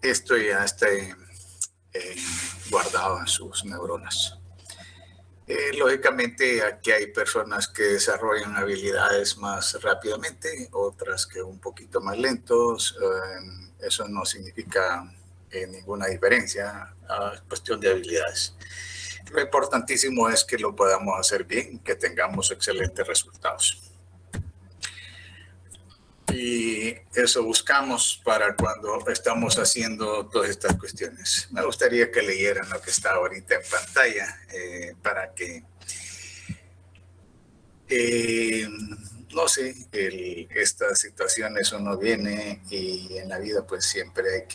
esto ya está guardado en sus neuronas. Lógicamente, aquí hay personas que desarrollan habilidades más rápidamente, otras que un poquito más lentos. Eso no significa ninguna diferencia, es cuestión de habilidades. Lo importantísimo es que lo podamos hacer bien, que tengamos excelentes resultados. Y eso buscamos para cuando estamos haciendo todas estas cuestiones. Me gustaría que leyeran lo que está ahorita en pantalla para que, no sé, estas situaciones uno viene y en la vida pues siempre hay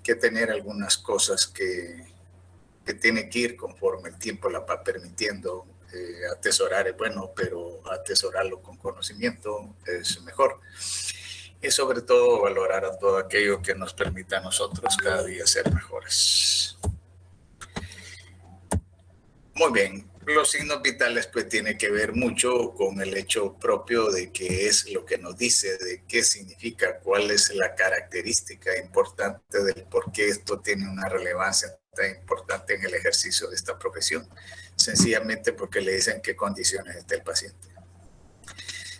que tener algunas cosas que tiene que ir conforme el tiempo la va permitiendo. Atesorar es bueno, pero atesorarlo con conocimiento es mejor. Y sobre todo valorar a todo aquello que nos permita a nosotros cada día ser mejores. Muy bien, los signos vitales pues tiene que ver mucho con el hecho propio de qué es lo que nos dice, de qué significa, cuál es la característica importante del por qué esto tiene una relevancia tan importante en el ejercicio de esta profesión. Sencillamente porque le dicen qué condiciones está el paciente.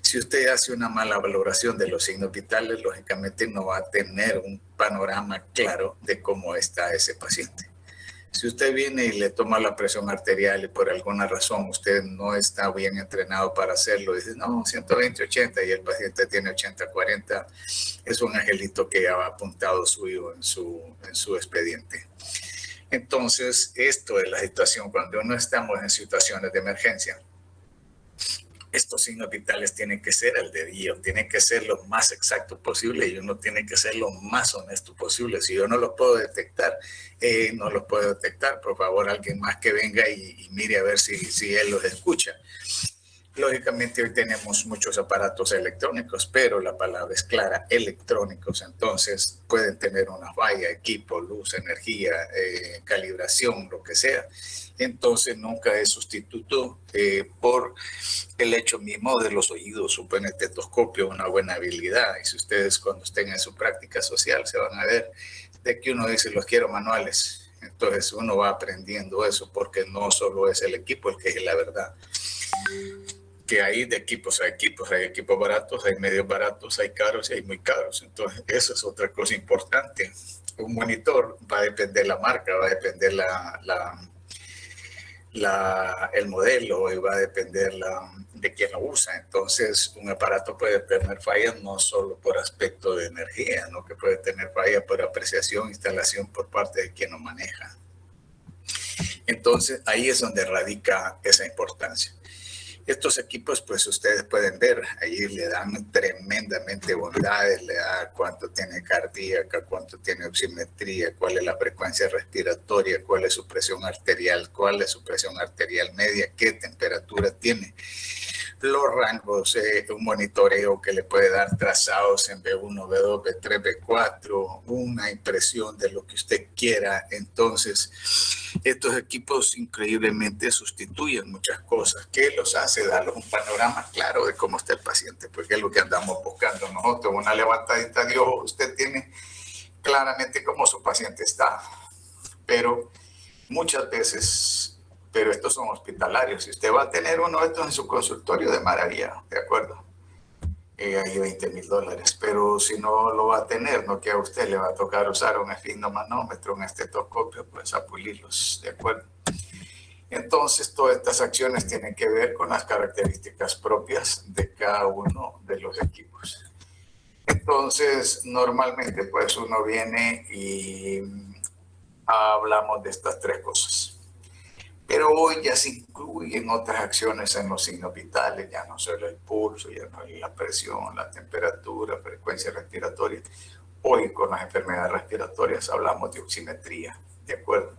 Si usted hace una mala valoración de los signos vitales, lógicamente no va a tener un panorama claro de cómo está ese paciente. Si usted viene y le toma la presión arterial y por alguna razón usted no está bien entrenado para hacerlo, dice, no, 120-80 y el paciente tiene 80-40, es un angelito que ya va apuntado suyo en su expediente. Entonces, esto es la situación cuando no estamos en situaciones de emergencia. Estos signos vitales tienen que ser al dedillo, tienen que ser lo más exacto posible y uno tiene que ser lo más honesto posible. Si yo no los puedo detectar, no los puedo detectar. Por favor, alguien más que venga y mire a ver si él los escucha. Lógicamente hoy tenemos muchos aparatos electrónicos, pero la palabra es clara, electrónicos. Entonces pueden tener una falla, equipo, luz, energía, calibración, lo que sea. Entonces nunca es sustituto por el hecho mismo de los oídos, un buen estetoscopio, una buena habilidad. Y si ustedes cuando estén en su práctica social se van a ver de que uno dice los quiero manuales. Entonces uno va aprendiendo eso porque no solo es el equipo el que es la verdad. Que hay de equipos, hay equipos baratos, hay medios baratos, hay caros y hay muy caros. Entonces, eso es otra cosa importante. Un monitor va a depender la marca, va a depender el modelo y va a depender de quién lo usa. Entonces, un aparato puede tener fallas no solo por aspecto de energía, ¿no? Que puede tener fallas por apreciación, instalación por parte de quien lo maneja. Entonces, ahí es donde radica esa importancia. Estos equipos, pues ustedes pueden ver, ahí le dan tremendamente bondades, le da cuánto tiene cardíaca, cuánto tiene oximetría, cuál es la frecuencia respiratoria, cuál es su presión arterial, cuál es su presión arterial media, qué temperatura tiene. Los rangos, un monitoreo que le puede dar trazados en B1, B2, B3, B4, una impresión de lo que usted quiera. Entonces, estos equipos increíblemente sustituyen muchas cosas. ¿Qué los hace? Darles un panorama claro de cómo está el paciente, porque es lo que andamos buscando nosotros. Una levantadita de ojo, usted tiene claramente cómo su paciente está, pero muchas veces... Pero estos son hospitalarios. Si usted va a tener uno de estos en su consultorio, de maravilla, ¿de acuerdo? Hay $20,000. Pero si no lo va a tener, no que a usted le va a tocar usar un esfigmomanómetro, un estetoscopio, pues a pulirlos, ¿de acuerdo? Entonces, todas estas acciones tienen que ver con las características propias de cada uno de los equipos. Entonces, normalmente, pues uno viene y hablamos de estas tres cosas. Pero hoy ya se incluyen otras acciones en los signos vitales, ya no solo el pulso, ya no es la presión, la temperatura, frecuencia respiratoria. Hoy con las enfermedades respiratorias hablamos de oximetría, ¿de acuerdo?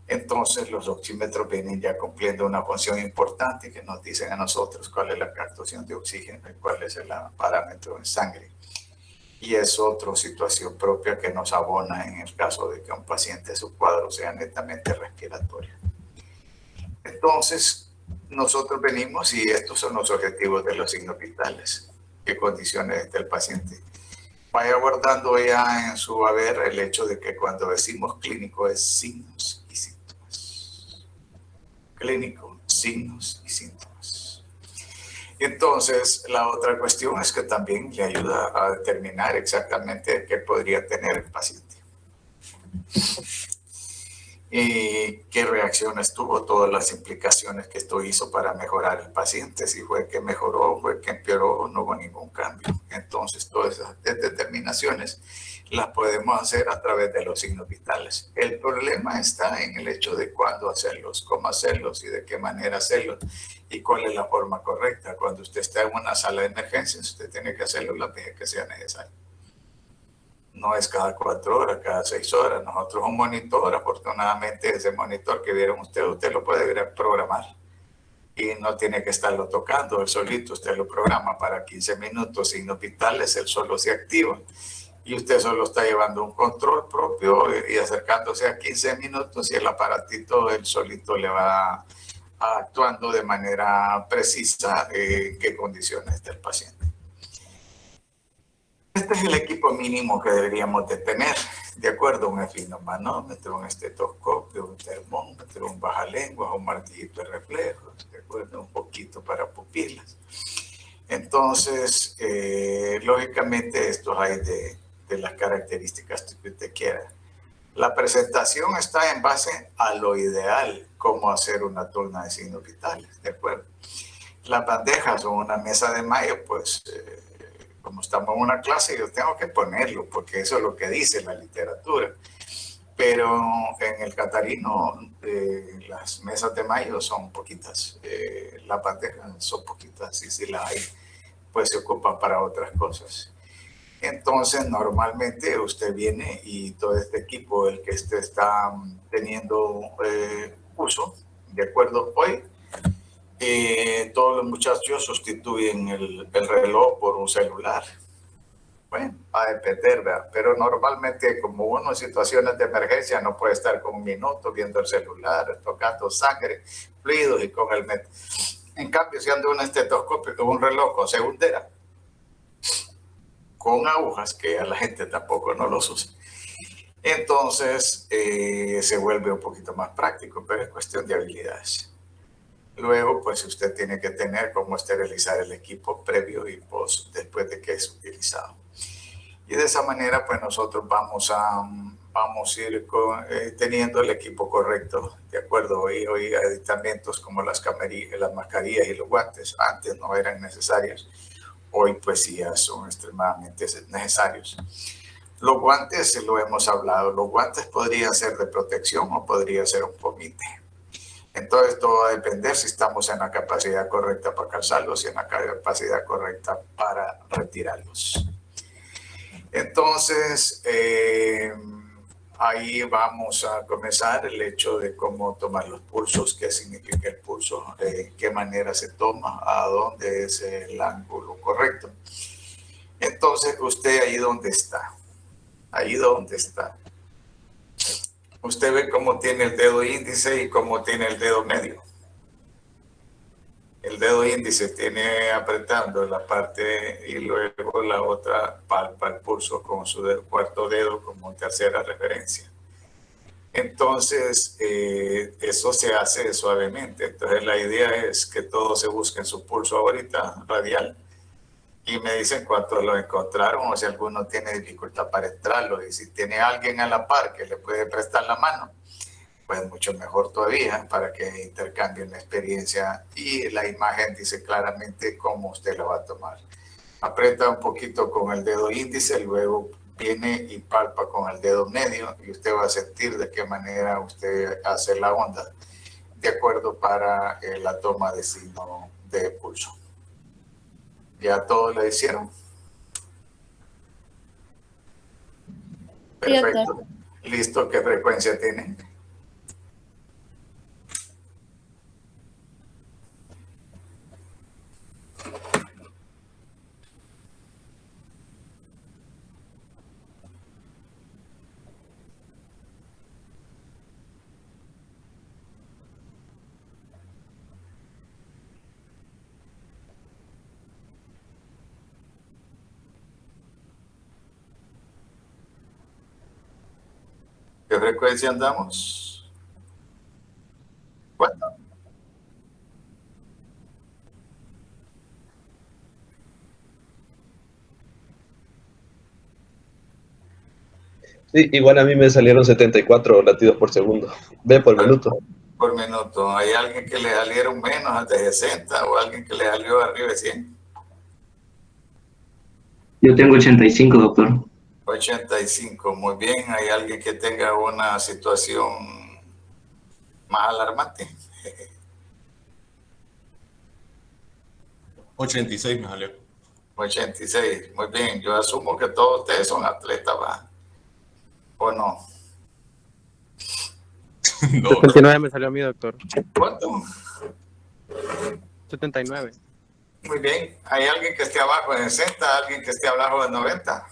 Entonces los oxímetros vienen ya cumpliendo una función importante que nos dicen a nosotros cuál es la captación de oxígeno y cuál es el parámetro en sangre. Y es otra situación propia que nos abona en el caso de que un paciente su cuadro sea netamente respiratorio. Entonces, nosotros venimos y estos son los objetivos de los signos vitales. ¿Qué condiciones está el paciente? vaya guardando ya en su haber el hecho de que cuando decimos clínico es signos y síntomas. Clínico, signos y síntomas. Entonces, la otra cuestión es que también le ayuda a determinar exactamente qué podría tener el paciente. Y qué reacciones tuvo, todas las implicaciones que esto hizo para mejorar el paciente, si fue que mejoró, fue que empeoró, no hubo ningún cambio. Entonces, todas esas determinaciones las podemos hacer a través de los signos vitales. El problema está en el hecho de cuándo hacerlos, cómo hacerlos y de qué manera hacerlos y cuál es la forma correcta. Cuando usted está en una sala de emergencias, usted tiene que hacerlo las veces que sea necesario. No es cada 4 horas, cada 6 horas. Nosotros un monitor, afortunadamente ese monitor que vieron usted lo puede programar y no tiene que estarlo tocando él solito, usted lo programa para 15 minutos, signos vitales, él solo se activa y usted solo está llevando un control propio y acercándose a 15 minutos y el aparatito él solito le va actuando de manera precisa en qué condiciones está el paciente. Este es el equipo mínimo que deberíamos de tener, de acuerdo a un esfigmomanómetro, un estetoscopio, un termómetro, un bajalenguas, un martillito de reflejos, de acuerdo, un poquito para pupilas. Entonces, lógicamente, estos hay de las características que usted quiera. La presentación está en base a lo ideal, cómo hacer una turna de signos vitales, ¿de acuerdo? Las bandejas o una mesa de mayo, pues, como estamos en una clase, yo tengo que ponerlo, porque eso es lo que dice la literatura. Pero en el catarino, las mesas de mayo son poquitas, las bandejas son poquitas, y si las hay, pues se ocupan para otras cosas. Entonces, normalmente usted viene y todo este equipo, el que usted está teniendo uso, de acuerdo, hoy, todos los muchachos sustituyen el reloj por un celular. Bueno, va a depender, ¿verdad? Pero normalmente, como uno en situaciones de emergencia no puede estar con un minuto viendo el celular, tocando sangre, fluidos y con el met. En cambio, si anda un estetoscopio con un reloj con segundera, con agujas, que a la gente tampoco no los usa, entonces se vuelve un poquito más práctico, pero es cuestión de habilidades. Luego, pues usted tiene que tener cómo esterilizar el equipo previo y post, después de que es utilizado. Y de esa manera, pues nosotros vamos a ir teniendo el equipo correcto, de acuerdo. Hoy hay aditamentos como las mascarillas y los guantes. Antes no eran necesarios, hoy pues sí ya son extremadamente necesarios. Los guantes, lo hemos hablado, los guantes podrían ser de protección o podría ser un pomite. Entonces todo va a depender si estamos en la capacidad correcta para calzarlos y en la capacidad correcta para retirarlos. Entonces, ahí vamos a comenzar el hecho de cómo tomar los pulsos, qué significa el pulso, qué manera se toma, a dónde es el ángulo correcto. Entonces, usted ahí donde está, usted ve cómo tiene el dedo índice y cómo tiene el dedo medio. El dedo índice tiene apretando la parte y luego la otra palpa el pulso con su cuarto dedo como tercera referencia. Entonces, eso se hace suavemente. Entonces, la idea es que todos se busquen su pulso ahorita radial y me dicen cuánto lo encontraron o si alguno tiene dificultad para entrarlo. Y si tiene alguien a la par que le puede prestar la mano, pues mucho mejor todavía para que intercambien la experiencia y la imagen dice claramente cómo usted la va a tomar. Aprieta un poquito con el dedo índice, luego viene y palpa con el dedo medio y usted va a sentir de qué manera usted hace la onda de acuerdo para la toma de signo de pulso. ¿Ya todo lo hicieron? Perfecto. ¿Listo? ¿Qué frecuencia tienen? frecuencia andamos? ¿Cuánto? Sí, igual a mí me salieron 74 latidos por segundo. Ve por minuto. Por minuto. ¿Hay alguien que le salieron menos de 60 o alguien que le salió arriba de 100? Yo tengo 85, doctor. 85, muy bien. ¿Hay alguien que tenga una situación más alarmante? 86 me salió. 86, muy bien. Yo asumo que todos ustedes son atletas, ¿va? ¿O no? No. 79 me salió a mí, doctor. ¿Cuánto? 79. Muy bien. ¿Hay alguien que esté abajo de 60? ¿Alguien que esté abajo de 90?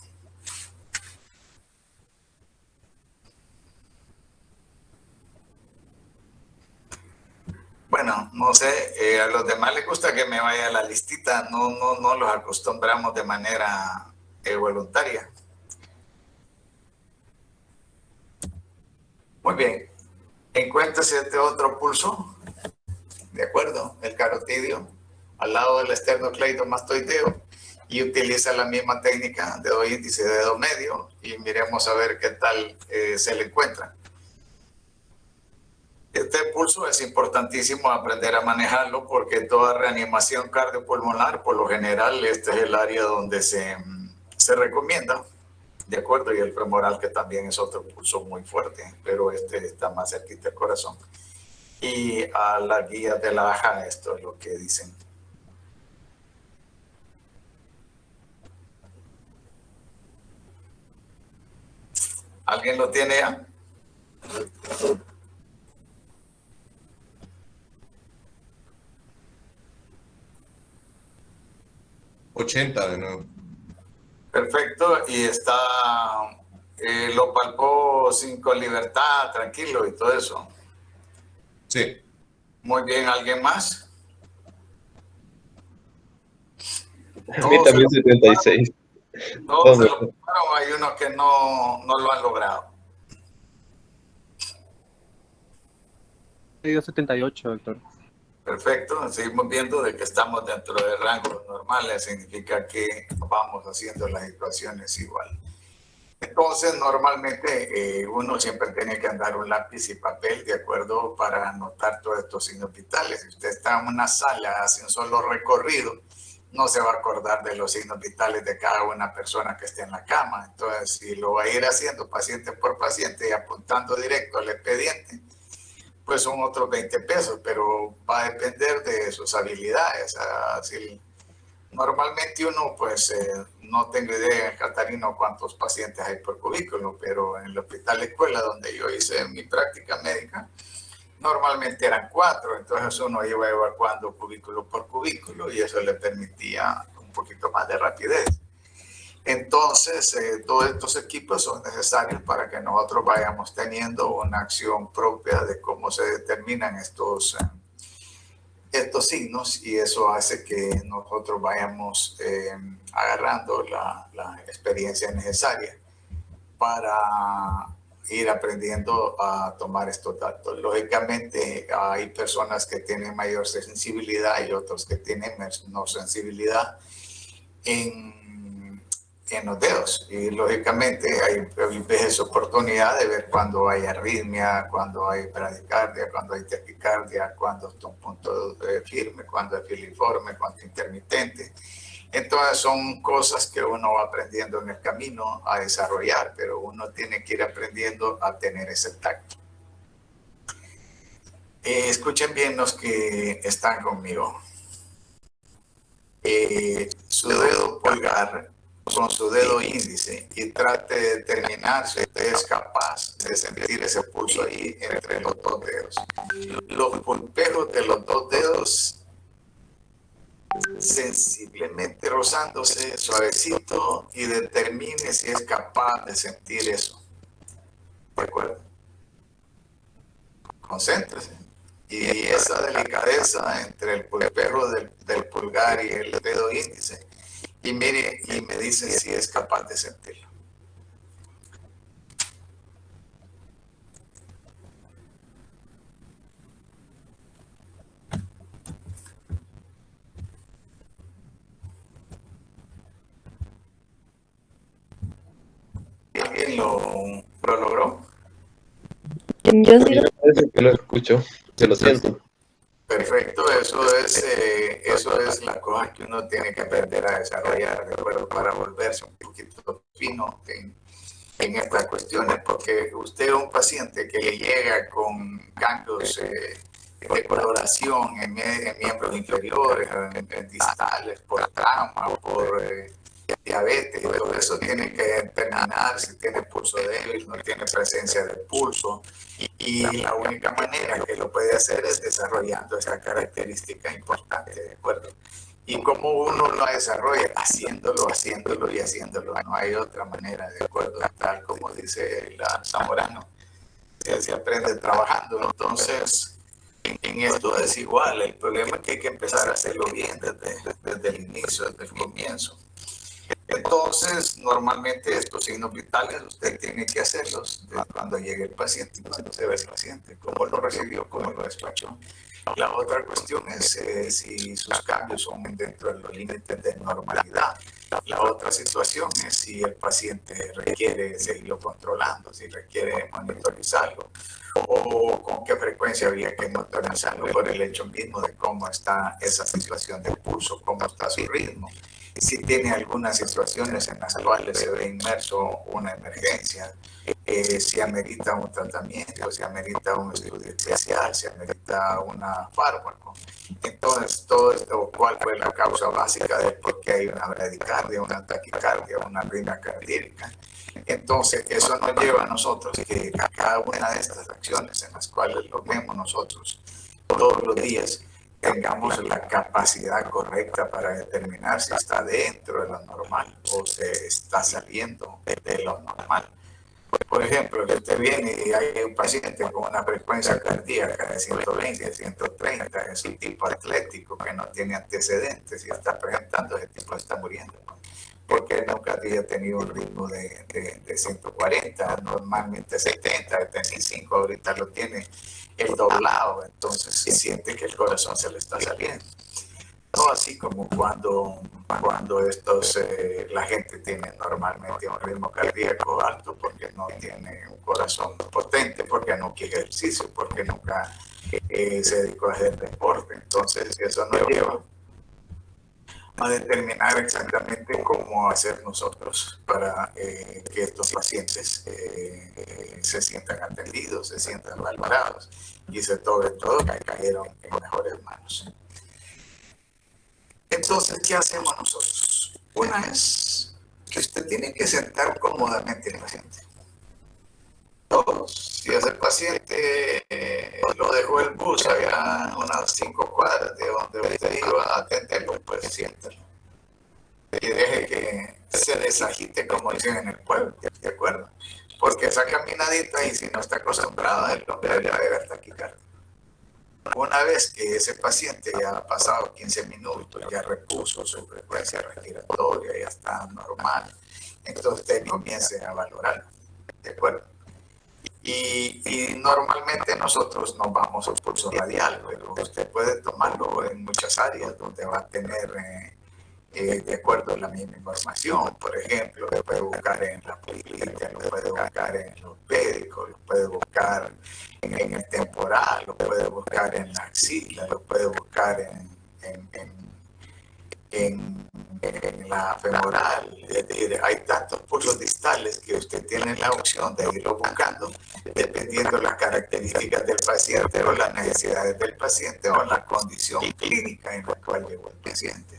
Bueno, no sé, a los demás les gusta que me vaya a la listita, no los acostumbramos de manera voluntaria. Muy bien, encuéntrese este otro pulso, de acuerdo, el carotidio, al lado del esternocleidomastoideo, y utiliza la misma técnica, dedo índice, dedo medio, y miremos a ver qué tal se le encuentra. Este pulso es importantísimo aprender a manejarlo porque toda reanimación cardiopulmonar, por lo general, este es el área donde se recomienda, ¿de acuerdo? Y el femoral, que también es otro pulso muy fuerte, pero este está más cerquita del corazón. Y a la guía de la AJA, esto es lo que dicen. ¿Alguien lo tiene ya? $80 de nuevo. Perfecto, y está, lo palpó con libertad, tranquilo y todo eso. Sí. Muy bien, ¿alguien más? A mí también 76. Todos se lo pasaron, hay unos que no lo han logrado. Dio 78, doctor. Perfecto, seguimos viendo de que estamos dentro de rangos normales, significa que vamos haciendo las ecuaciones igual. Entonces, normalmente uno siempre tiene que andar un lápiz y papel, ¿de acuerdo? Para anotar todos estos signos vitales. Si usted está en una sala, hace un solo recorrido, no se va a acordar de los signos vitales de cada una persona que esté en la cama. Entonces, si lo va a ir haciendo paciente por paciente y apuntando directo al expediente, pues son otros 20 pesos, pero va a depender de sus habilidades. Si normalmente uno, pues, no tengo idea, Catarino, cuántos pacientes hay por cubículo, pero en el hospital escuela donde yo hice mi práctica médica, normalmente eran 4, entonces uno iba evacuando cubículo por cubículo y eso le permitía un poquito más de rapidez. Entonces, todos estos equipos son necesarios para que nosotros vayamos teniendo una acción propia de cómo se determinan estos signos, y eso hace que nosotros vayamos agarrando la experiencia necesaria para ir aprendiendo a tomar estos datos. Lógicamente, hay personas que tienen mayor sensibilidad y otros que tienen menos sensibilidad en los dedos, y lógicamente hay veces oportunidad de ver cuando hay arritmia, cuando hay bradicardia, cuando hay taquicardia, cuando está un punto firme, cuando es filiforme, cuando es intermitente. Entonces son cosas que uno va aprendiendo en el camino a desarrollar, pero uno tiene que ir aprendiendo a tener ese tacto. Escuchen bien los que están conmigo. Su dedo pulgar con su dedo índice y trate de determinar si usted es capaz de sentir ese pulso ahí entre los dos dedos. Los pulpejos de los dos dedos sensiblemente rozándose suavecito, y determine si es capaz de sentir eso. ¿De acuerdo? Concéntrese. Y esa delicadeza entre el pulpejo del pulgar y el dedo índice, y mire y me dice si es capaz de sentirlo. lo logró? Yo sí Me parece que lo escucho. Se lo siento. Perfecto, eso es la cosa que uno tiene que aprender a desarrollar, ¿de acuerdo? Para volverse un poquito fino en estas cuestiones, porque usted es un paciente que le llega con cambios de coloración en miembros inferiores, en distales, por trauma, por diabetes, todo eso tiene que determinar si tiene pulso débil, no tiene presencia de pulso, y la única manera que lo puede hacer es desarrollando esa característica importante, ¿de acuerdo? Y como uno lo desarrolla, haciéndolo y haciéndolo, no hay otra manera, ¿de acuerdo? Tal como dice la Zamorano, se aprende trabajando. Entonces, en esto es igual, el problema es que hay que empezar a hacerlo bien desde el inicio, desde el comienzo. Entonces, normalmente estos signos vitales usted tiene que hacerlos cuando llegue el paciente, cuando se ve el paciente, cómo lo recibió, cómo lo despachó. La otra cuestión es si sus cambios son dentro de los límites de normalidad. La otra situación es si el paciente requiere seguirlo controlando, si requiere monitorizarlo, o con qué frecuencia habría que monitorizarlo por el hecho mismo de cómo está esa situación del pulso, cómo está su ritmo. Si tiene algunas situaciones en las cuales se ve inmerso una emergencia, si amerita un tratamiento, si amerita un estudio especial, si amerita una fármaco. Entonces, todo esto, ¿cuál fue la causa básica de por qué hay una bradicardia, una taquicardia, una arritmia cardíaca? Entonces, eso nos lleva a nosotros que cada una de estas acciones en las cuales lo vemos nosotros todos los días, tengamos la capacidad correcta para determinar si está dentro de lo normal o se está saliendo de lo normal. Por ejemplo, si usted viene y hay un paciente con una frecuencia cardíaca de 120, 130, es un tipo atlético que no tiene antecedentes y está presentando, ese tipo está muriendo. Porque nunca había tenido un ritmo de 140, normalmente 70, 75, ahorita lo tiene el doblado, entonces se siente que el corazón se le está saliendo. No así como cuando la gente tiene normalmente un ritmo cardíaco alto porque no tiene un corazón potente, porque no quiere ejercicio, porque nunca se dedicó a hacer deporte. Entonces eso nos lleva a determinar exactamente cómo hacer nosotros para que estos pacientes se sientan atendidos, se sientan valorados y sobre todo que cayeron en mejores manos. Entonces, ¿qué hacemos nosotros? Una es que usted tiene que sentar cómodamente al paciente. Dos, si ese paciente lo dejó el bus allá unas 5 cuadras de donde usted iba a atenderlo, pues siéntalo. Y deje que se desagite, como dicen en el pueblo, ¿de acuerdo? Porque esa caminadita, y si no está acostumbrado, el hombre le va a ver taquicardia. Una vez que ese paciente ya ha pasado 15 minutos, ya repuso su frecuencia respiratoria, ya está normal, entonces usted comience a valorar, ¿de acuerdo? Y normalmente nosotros nos vamos a pulso radial, pero usted puede tomarlo en muchas áreas donde va a tener, de acuerdo a la misma información. Por ejemplo, lo puede buscar en la política, lo puede buscar en los médicos, lo puede buscar en el temporal, lo puede buscar en la axila, lo puede buscar en la femoral. Es decir, hay tantos pulsos distales que usted tiene la opción de irlo buscando dependiendo de las características del paciente o las necesidades del paciente o la condición clínica en la cual llegó el paciente.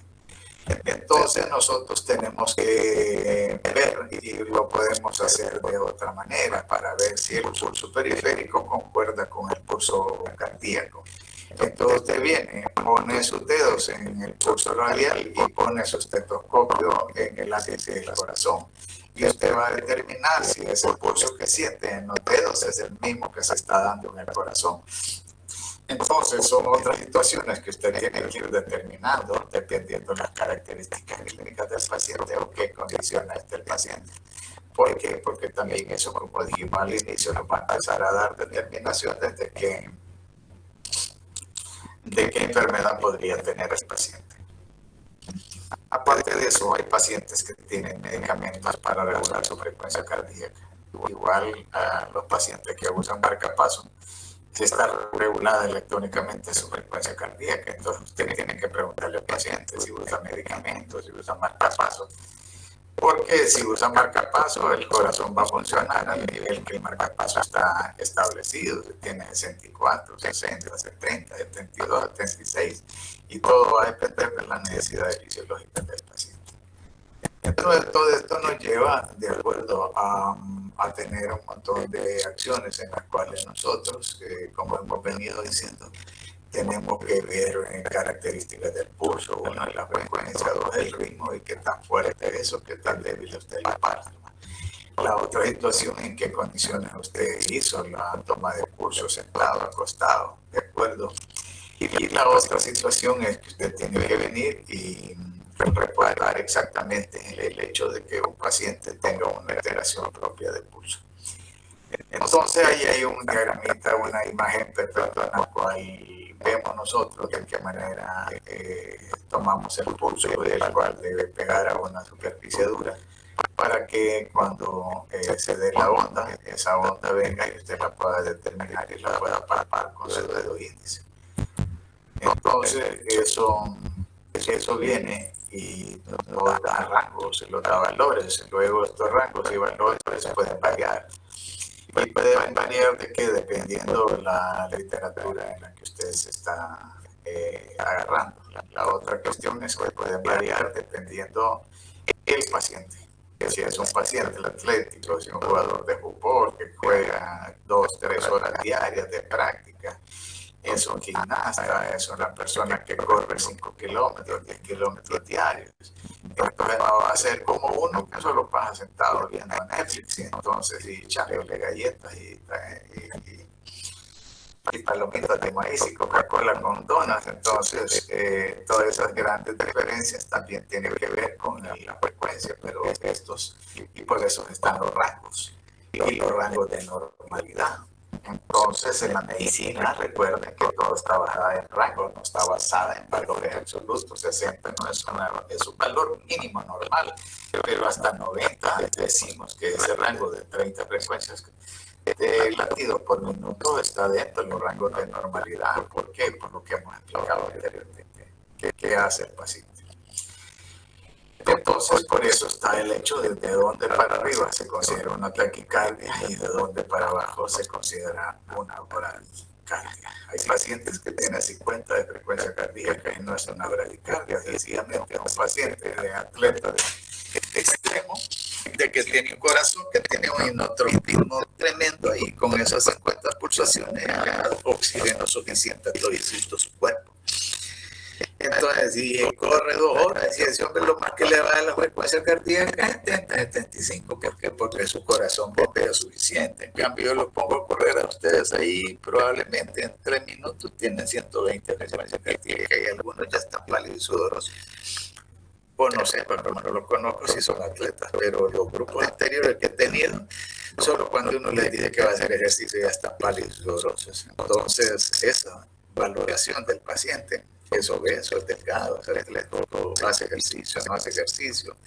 Entonces nosotros tenemos que ver, y lo podemos hacer de otra manera, para ver si el pulso periférico concuerda con el pulso cardíaco. Entonces usted viene, pone sus dedos en el pulso radial y pone su estetoscopio en el ápice del corazón. Y usted va a determinar si ese pulso que siente en los dedos es el mismo que se está dando en el corazón. Entonces son otras situaciones que usted tiene que ir determinando dependiendo de las características clínicas del paciente o qué condiciona el paciente. ¿Por qué? Porque también eso, como dijimos al inicio, nos va a empezar a dar determinación de qué enfermedad podría tener el paciente. Aparte de eso, hay pacientes que tienen medicamentos para regular su frecuencia cardíaca. igual a los pacientes que usan marcapaso, si está regulada electrónicamente su frecuencia cardíaca. Entonces usted tiene que preguntarle al paciente si usa medicamentos, si usa marcapaso, porque si usa marcapaso el corazón va a funcionar al nivel que el marcapaso está establecido. Si tiene 64, 60, 70, 72, 76, y todo va a depender de las necesidades fisiológicas del paciente. Entonces, todo esto nos lleva, de acuerdo a tener un montón de acciones en las cuales nosotros, como hemos venido diciendo, tenemos que ver características del pulso. Uno es la frecuencia, dos el ritmo y qué tan fuerte es eso, qué tan débil usted la parte. La otra situación, en qué condiciones usted hizo la toma de pulso, sentado, acostado, ¿de acuerdo? Y la otra situación es que usted tiene que venir y recordar exactamente el hecho de que un paciente tenga una alteración propia de pulso. Entonces ahí hay un diagramita, una imagen perfecta en la cual vemos nosotros de qué manera tomamos el pulso y el cual debe pegar a una superficie dura para que cuando se dé la onda, esa onda venga y usted la pueda determinar y la pueda palpar con su dedo índice. Entonces eso viene y nos da rangos, nos da valores. Luego estos rangos y valores pueden variar. Y pueden variar de que dependiendo la literatura en la que usted se está agarrando. La otra cuestión es que pueden variar dependiendo el paciente. Si es un paciente atlético, si es un jugador de fútbol que juega 2-3 horas diarias de práctica, es un gimnasta, es una persona que corre 5 kilómetros, 10 kilómetros diarios. Entonces no va a ser como uno que solo pasa sentado viendo Netflix y entonces y echándole galletas y palomitas de maíz y Coca-Cola con donas. Entonces todas esas grandes diferencias también tienen que ver con la frecuencia, pero y por eso están los rangos y los rangos de normalidad. Entonces, en la medicina, recuerden que todo está basado en rangos, no está basada en valores absolutos. 60 no es un valor mínimo normal, pero hasta 90 decimos que ese rango de 30 frecuencias de latidos por minuto está dentro de los rangos de normalidad. ¿Por qué? Por lo que hemos explicado anteriormente. ¿Qué hace el paciente? Entonces, por eso está el hecho de dónde para arriba se considera una taquicardia y de dónde para abajo se considera una bradicardia. Hay pacientes que tienen 50 de frecuencia cardíaca y no es una bradicardia, sencillamente un paciente de atleta de extremo, de que tiene un corazón que tiene un inotropismo tremendo y con esas 50 pulsaciones oxígeno suficiente a todo su cuerpo. Entonces, si corre 2 horas y ese hombre lo más que le va a la frecuencia cardíaca es 70, 75. ¿Por qué? Porque su corazón bombea suficiente. En cambio, yo los pongo a correr a ustedes ahí, probablemente en 3 minutos tienen 120 de frecuencia cardíaca y algunos ya están pálidos y sudorosos. O no sé, pero no los conozco si son atletas, pero los grupos anteriores que he tenido, solo cuando uno les dice que va a hacer ejercicio ya están pálidos y sudorosos. Entonces, esa valoración del paciente, es obeso, es delgado, es atlético, hace ejercicio, no hace ejercicio,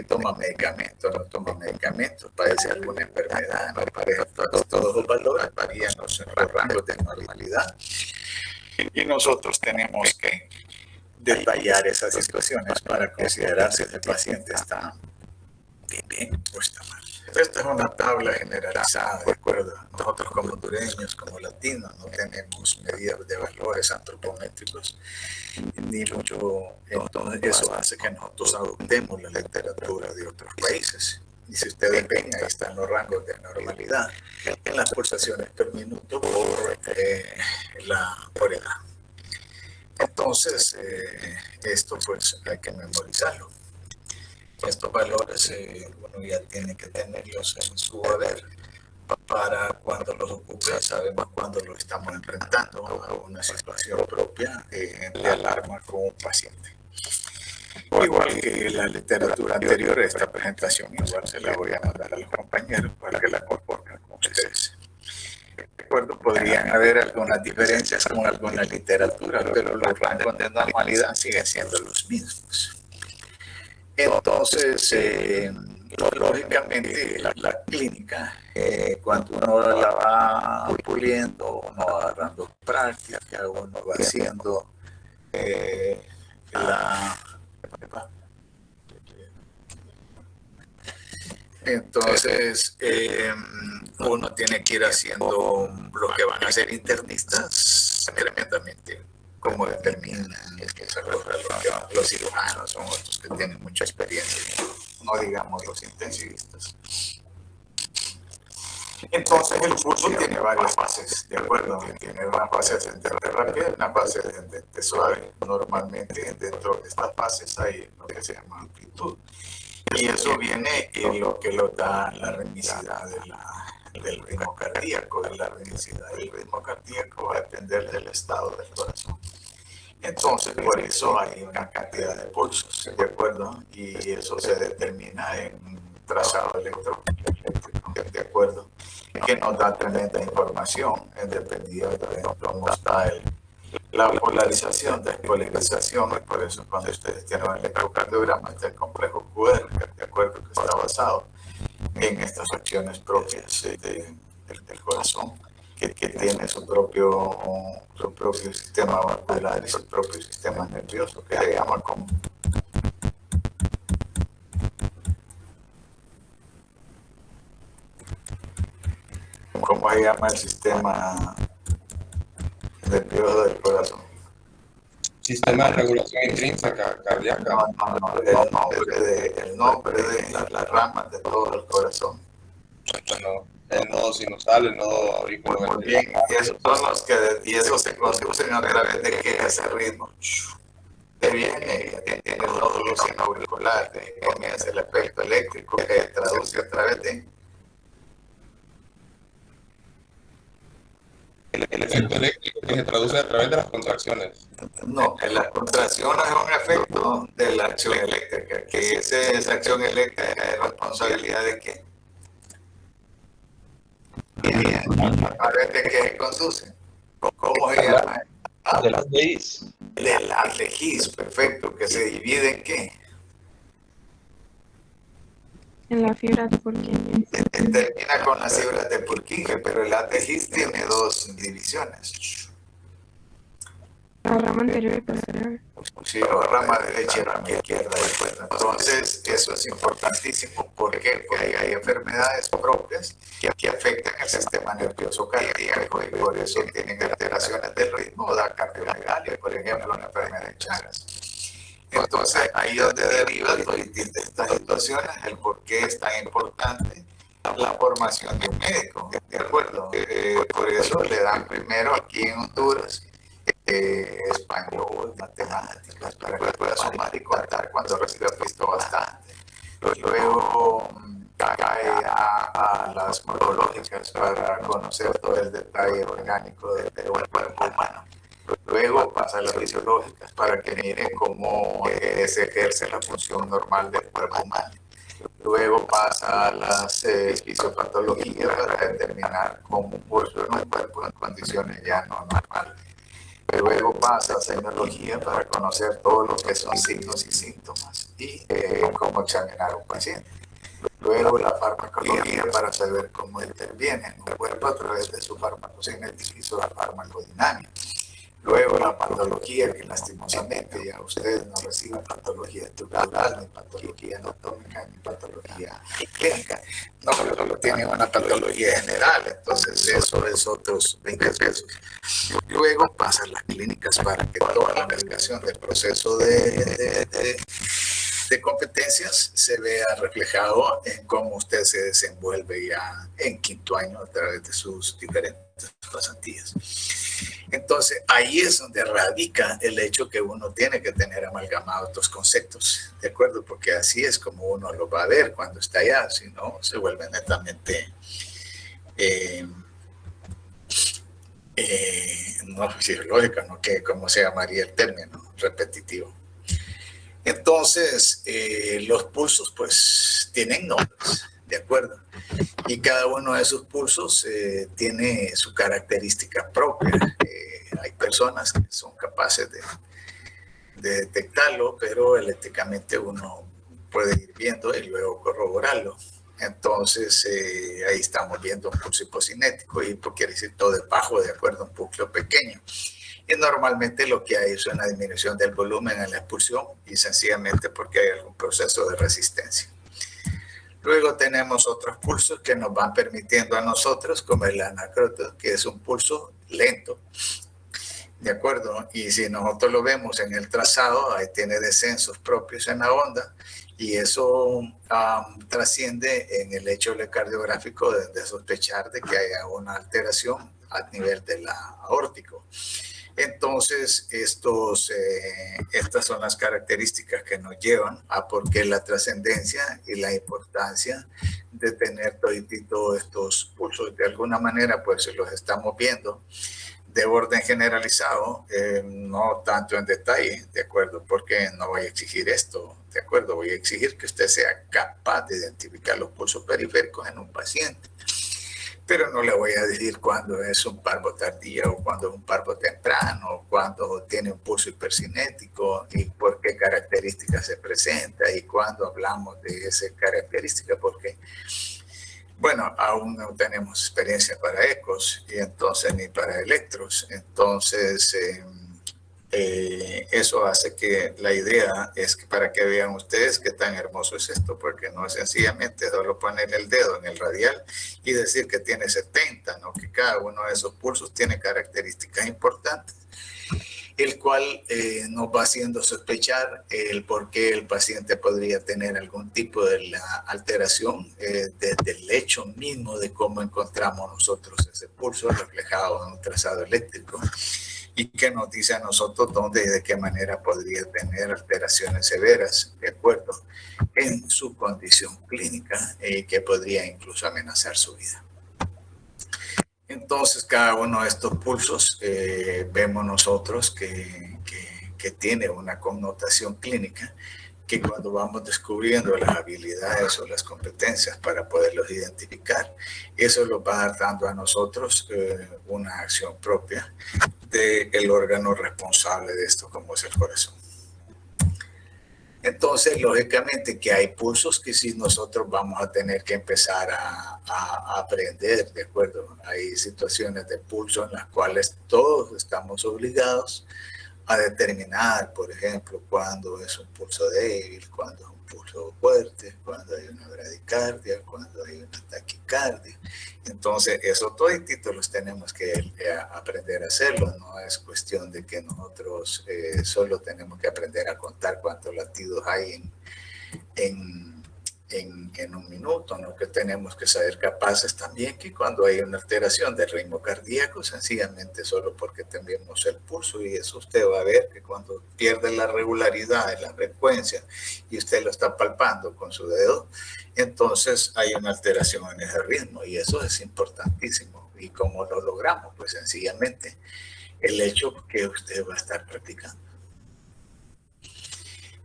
toma medicamentos, no toma medicamentos, padece alguna enfermedad, no padece, todos los valores varían los rangos de normalidad. Y nosotros tenemos que detallar esas situaciones para considerar si el paciente está bien o está mal. Esta es una tabla generalizada, ¿de acuerdo? Nosotros como hondureños, como latinos, no tenemos medidas de valores antropométricos, ni mucho. Entonces eso hace que nosotros adoptemos la literatura de otros países. Y si ustedes ven, ahí están los rangos de normalidad en las pulsaciones por minuto por edad. Entonces, esto pues hay que memorizarlo. Estos valores uno ya tiene que tenerlos en su haber para cuando los ocupe, sabemos cuando lo estamos enfrentando a una situación propia de alarma con un paciente. Igual que la literatura anterior, esta presentación igual se la voy a mandar a los compañeros para que la compongan con ustedes. De acuerdo, podrían haber algunas diferencias con alguna literatura, pero los rangos de normalidad siguen siendo los mismos. Entonces, lógicamente, la clínica, cuando uno la va puliendo, uno va agarrando práctica, uno va haciendo la... Entonces, uno tiene que ir haciendo lo que van a hacer internistas tremendamente, como determinan los cirujanos, son otros que tienen mucha experiencia, no digamos los intensivistas. Entonces, el pulso tiene varias fases, ¿de acuerdo? Tiene una fase ascendente rápida y una fase ascendente suave. Normalmente, dentro de estas fases hay lo que se llama amplitud. Y eso viene en lo que lo da la ritmicidad del ritmo cardíaco. Y la ritmicidad del ritmo cardíaco va a depender del estado del corazón. Entonces, por eso hay una cantidad de pulsos, ¿de acuerdo? Y eso se determina en un trazado electrónico, ¿de acuerdo? Que nos da tremenda información, dependiendo de cómo está la polarización, despolarización, y por eso cuando ustedes tienen un electrocardiograma, este complejo QR, de acuerdo, que está basado en estas acciones propias del corazón, que tiene su propio sistema vascular y su propio sistema nervioso, que se llama como... ¿Cómo se llama el sistema nervioso del corazón? Sistema de regulación intrínseca cardíaca. No, el nombre de las ramas de todo el corazón. Bueno, el nodo sinusal, el nodo auricular. Muy bien, y esos son los que, y eso se conducen a través de que ese ritmo que viene, tiene el nódulo sinoauricular, comienza el efecto eléctrico que traduce a través de... El efecto eléctrico que se traduce a través de las contracciones. No, la contracción es un efecto de la acción eléctrica, que esa acción eléctrica es responsabilidad de qué. A ver de qué se conduce. ¿Cómo se llama? De las leyes. De las leyes, perfecto, que se divide en qué. En la fibra de Purkinje. Termina con las fibras de Purkinje, pero el ATGIS tiene dos divisiones. La rama anterior y posterior. Sí, o rama derecha y rama izquierda. Entonces, eso es importantísimo. ¿Por qué? Porque hay enfermedades propias que afectan el sistema nervioso cardíaco y por eso tienen alteraciones del ritmo, da cardiomegalia, por ejemplo, una enfermedad de Chagas. Entonces, ahí es donde deriva de estas situaciones el por qué es tan importante la formación de un médico, ¿de acuerdo? Por eso le dan primero aquí en Honduras español, matemáticas, para que pueda sumar y contar cuando recibe visto bastante. Luego cae a las morfológicas para conocer todo el detalle orgánico del cuerpo humano. Luego pasa a las fisiológicas para que miren cómo se ejerce la función normal del cuerpo humano. Luego pasa a las fisiopatologías para determinar cómo un pulso en el cuerpo en condiciones ya no normales. Luego pasa a semiología para conocer todo lo que son signos y síntomas y cómo examinar a un paciente. Luego la farmacología para saber cómo interviene en un cuerpo a través de su farmacocinética y su farmacodinámica. Luego la patología, que lastimosamente ya ustedes no reciben patología estructural, ni patología anatómica, ni patología clínica. No, solo tienen una patología general, entonces eso es otros 20 pesos. Luego pasan las clínicas para que toda la investigación del proceso de competencias se vea reflejado en cómo usted se desenvuelve ya en quinto año a través de sus diferentes pasantías. Entonces, ahí es donde radica el hecho que uno tiene que tener amalgamados estos conceptos, ¿de acuerdo? Porque así es como uno lo va a ver cuando está allá, si no, se vuelve netamente no fisiológica, ¿no? Que, ¿cómo se llamaría el término? Repetitivo. Entonces, los pulsos, pues, tienen nombres, ¿de acuerdo? Y cada uno de esos pulsos tiene su característica propia. Hay personas que son capaces de detectarlo, pero eléctricamente uno puede ir viendo y luego corroborarlo. Entonces, ahí estamos viendo un pulso hipocinético, y hipo quiere decir todo es bajo de acuerdo a un núcleo pequeño. Y normalmente lo que hay es una disminución del volumen en la expulsión, y sencillamente porque hay algún proceso de resistencia. Luego tenemos otros pulsos que nos van permitiendo a nosotros, como el anacroto, que es un pulso lento, ¿de acuerdo? Y si nosotros lo vemos en el trazado, ahí tiene descensos propios en la onda, y eso trasciende en el hecho electrocardiográfico de sospechar de que haya una alteración a nivel del aórtico. Entonces, estas son las características que nos llevan a por qué la trascendencia y la importancia de tener todos estos pulsos. De alguna manera, pues los estamos viendo de orden generalizado, no tanto en detalle, ¿de acuerdo? Porque no voy a exigir esto, ¿de acuerdo? Voy a exigir que usted sea capaz de identificar los pulsos periféricos en un paciente. Pero no le voy a decir cuándo es un parvo tardío, o cuándo es un parvo temprano, o cuándo tiene un pulso hipercinético, y por qué características se presenta, y cuándo hablamos de esa característica, porque, bueno, aún no tenemos experiencia para ecos, y entonces ni para electros. Entonces, eso hace que la idea es que para que vean ustedes qué tan hermoso es esto, porque no es sencillamente solo poner el dedo en el radial y decir que tiene 70, ¿no? Que cada uno de esos pulsos tiene características importantes, el cual nos va haciendo sospechar el por qué el paciente podría tener algún tipo de la alteración desde el hecho mismo de cómo encontramos nosotros ese pulso reflejado en un trazado eléctrico, y que nos dice a nosotros dónde y de qué manera podría tener alteraciones severas, de acuerdo, en su condición clínica, y que podría incluso amenazar su vida. Entonces, cada uno de estos pulsos vemos nosotros que tiene una connotación clínica, que cuando vamos descubriendo las habilidades o las competencias para poderlos identificar, eso nos va dando a nosotros una acción propia del órgano responsable de esto, como es el corazón. Entonces, lógicamente que hay pulsos que sí nosotros vamos a tener que empezar a aprender, ¿de acuerdo? Hay situaciones de pulso en las cuales todos estamos obligados a determinar, por ejemplo, cuándo es un pulso débil, cuándo es un pulso fuerte, cuándo hay una bradicardia, cuándo hay una taquicardia. Entonces, esos toditos los tenemos que aprender a hacerlo. No es cuestión de que nosotros solo tenemos que aprender a contar cuántos latidos hay en un minuto, ¿no? Que tenemos que ser capaces también que cuando hay una alteración del ritmo cardíaco, sencillamente solo porque tenemos el pulso, y eso usted va a ver que cuando pierde la regularidad de la frecuencia y usted lo está palpando con su dedo, entonces hay una alteración en ese ritmo, y eso es importantísimo. ¿Y cómo lo logramos? Pues sencillamente el hecho que usted va a estar practicando.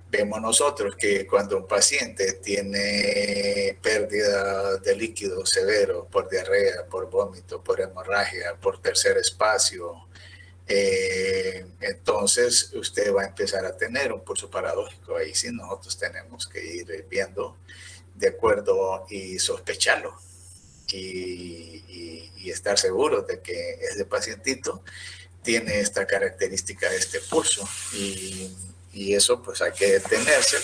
Vemos nosotros que cuando un paciente tiene pérdida de líquido severo por diarrea, por vómito, por hemorragia, por tercer espacio, entonces usted va a empezar a tener un pulso paradójico. Ahí sí nosotros tenemos que ir viendo de acuerdo y sospecharlo y estar seguros de que ese pacientito tiene esta característica de este pulso, y eso pues hay que detenerse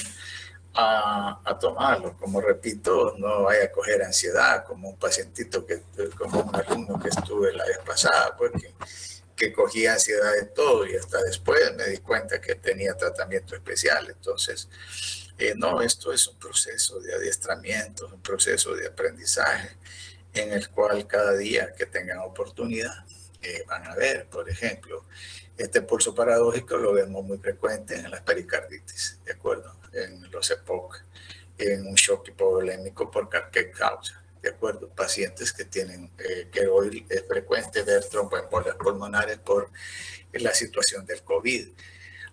a tomarlo. Como repito, no vaya a coger ansiedad como un pacientito, como un alumno que estuve la vez pasada, porque que cogía ansiedad de todo, y hasta después me di cuenta que tenía tratamiento especial. Entonces, no, esto es un proceso de adiestramiento, un proceso de aprendizaje, en el cual cada día que tengan oportunidad van a ver, por ejemplo, este pulso paradójico lo vemos muy frecuente en las pericarditis, ¿de acuerdo? En los EPOC, en un shock hipovolémico por cualquier causa, ¿de acuerdo? Pacientes que tienen, que hoy es frecuente ver tromboembolias pulmonares por la situación del COVID.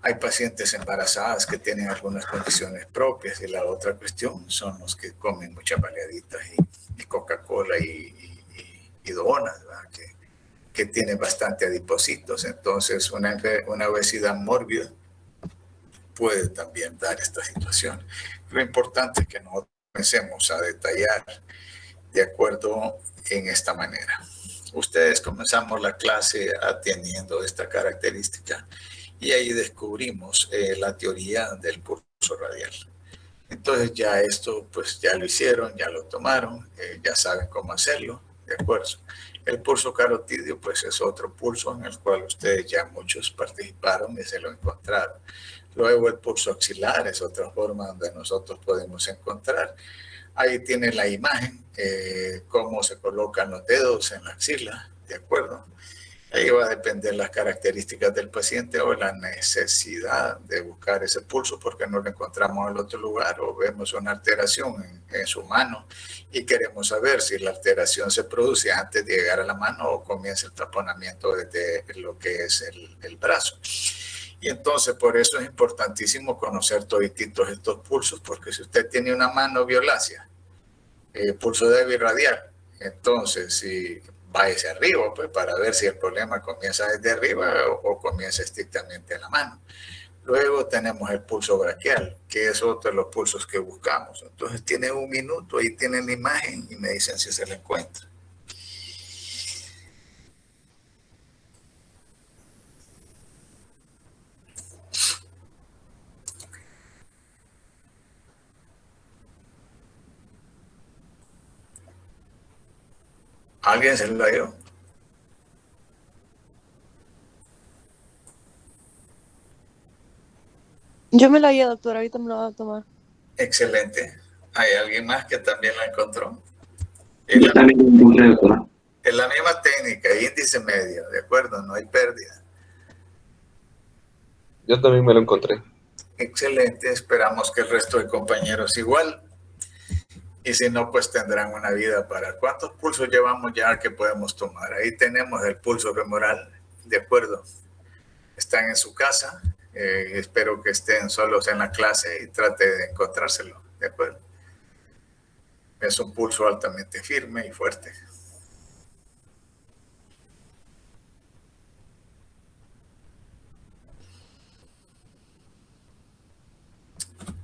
Hay pacientes embarazadas que tienen algunas condiciones propias, y la otra cuestión son los que comen muchas baleaditas y Coca-Cola y donas, ¿verdad? Que tienen bastante adipocitos. Entonces, una obesidad mórbida puede también dar esta situación. Lo importante es que nosotros comencemos a detallar de acuerdo en esta manera. Ustedes comenzamos la clase atendiendo esta característica y ahí descubrimos la teoría del pulso radial. Entonces ya esto pues ya lo hicieron, ya lo tomaron, ya saben cómo hacerlo, ¿de acuerdo? El pulso carotidio pues es otro pulso en el cual ustedes ya muchos participaron y se lo encontraron. Luego el pulso axilar es otra forma donde nosotros podemos encontrar. Ahí tiene la imagen, cómo se colocan los dedos en la axila, ¿de acuerdo? Ahí va a depender las características del paciente o la necesidad de buscar ese pulso porque no lo encontramos en otro lugar o vemos una alteración en su mano y queremos saber si la alteración se produce antes de llegar a la mano o comienza el taponamiento desde lo que es el brazo. Y entonces por eso es importantísimo conocer todititos estos pulsos, porque si usted tiene una mano violácea, pulso débil radial, entonces si váyase arriba pues, para ver si el problema comienza desde arriba o comienza estrictamente en la mano. Luego tenemos el pulso braquial, que es otro de los pulsos que buscamos. Entonces tiene un minuto, ahí tienen la imagen y me dicen si se la encuentra. ¿Alguien se lo dio? Yo me la llevo, doctor, ahorita me la voy a tomar. Excelente. ¿Hay alguien más que también la encontró? Yo también lo encontré, doctor. Es la misma técnica, índice medio, ¿de acuerdo? No hay pérdida. Yo también me lo encontré. Excelente, esperamos que el resto de compañeros igual. Y si no, pues tendrán una vida para... ¿Cuántos pulsos llevamos ya que podemos tomar? Ahí tenemos el pulso femoral, ¿de acuerdo? Están en su casa. Espero que estén solos en la clase y trate de encontrárselo, ¿de acuerdo? Es un pulso altamente firme y fuerte.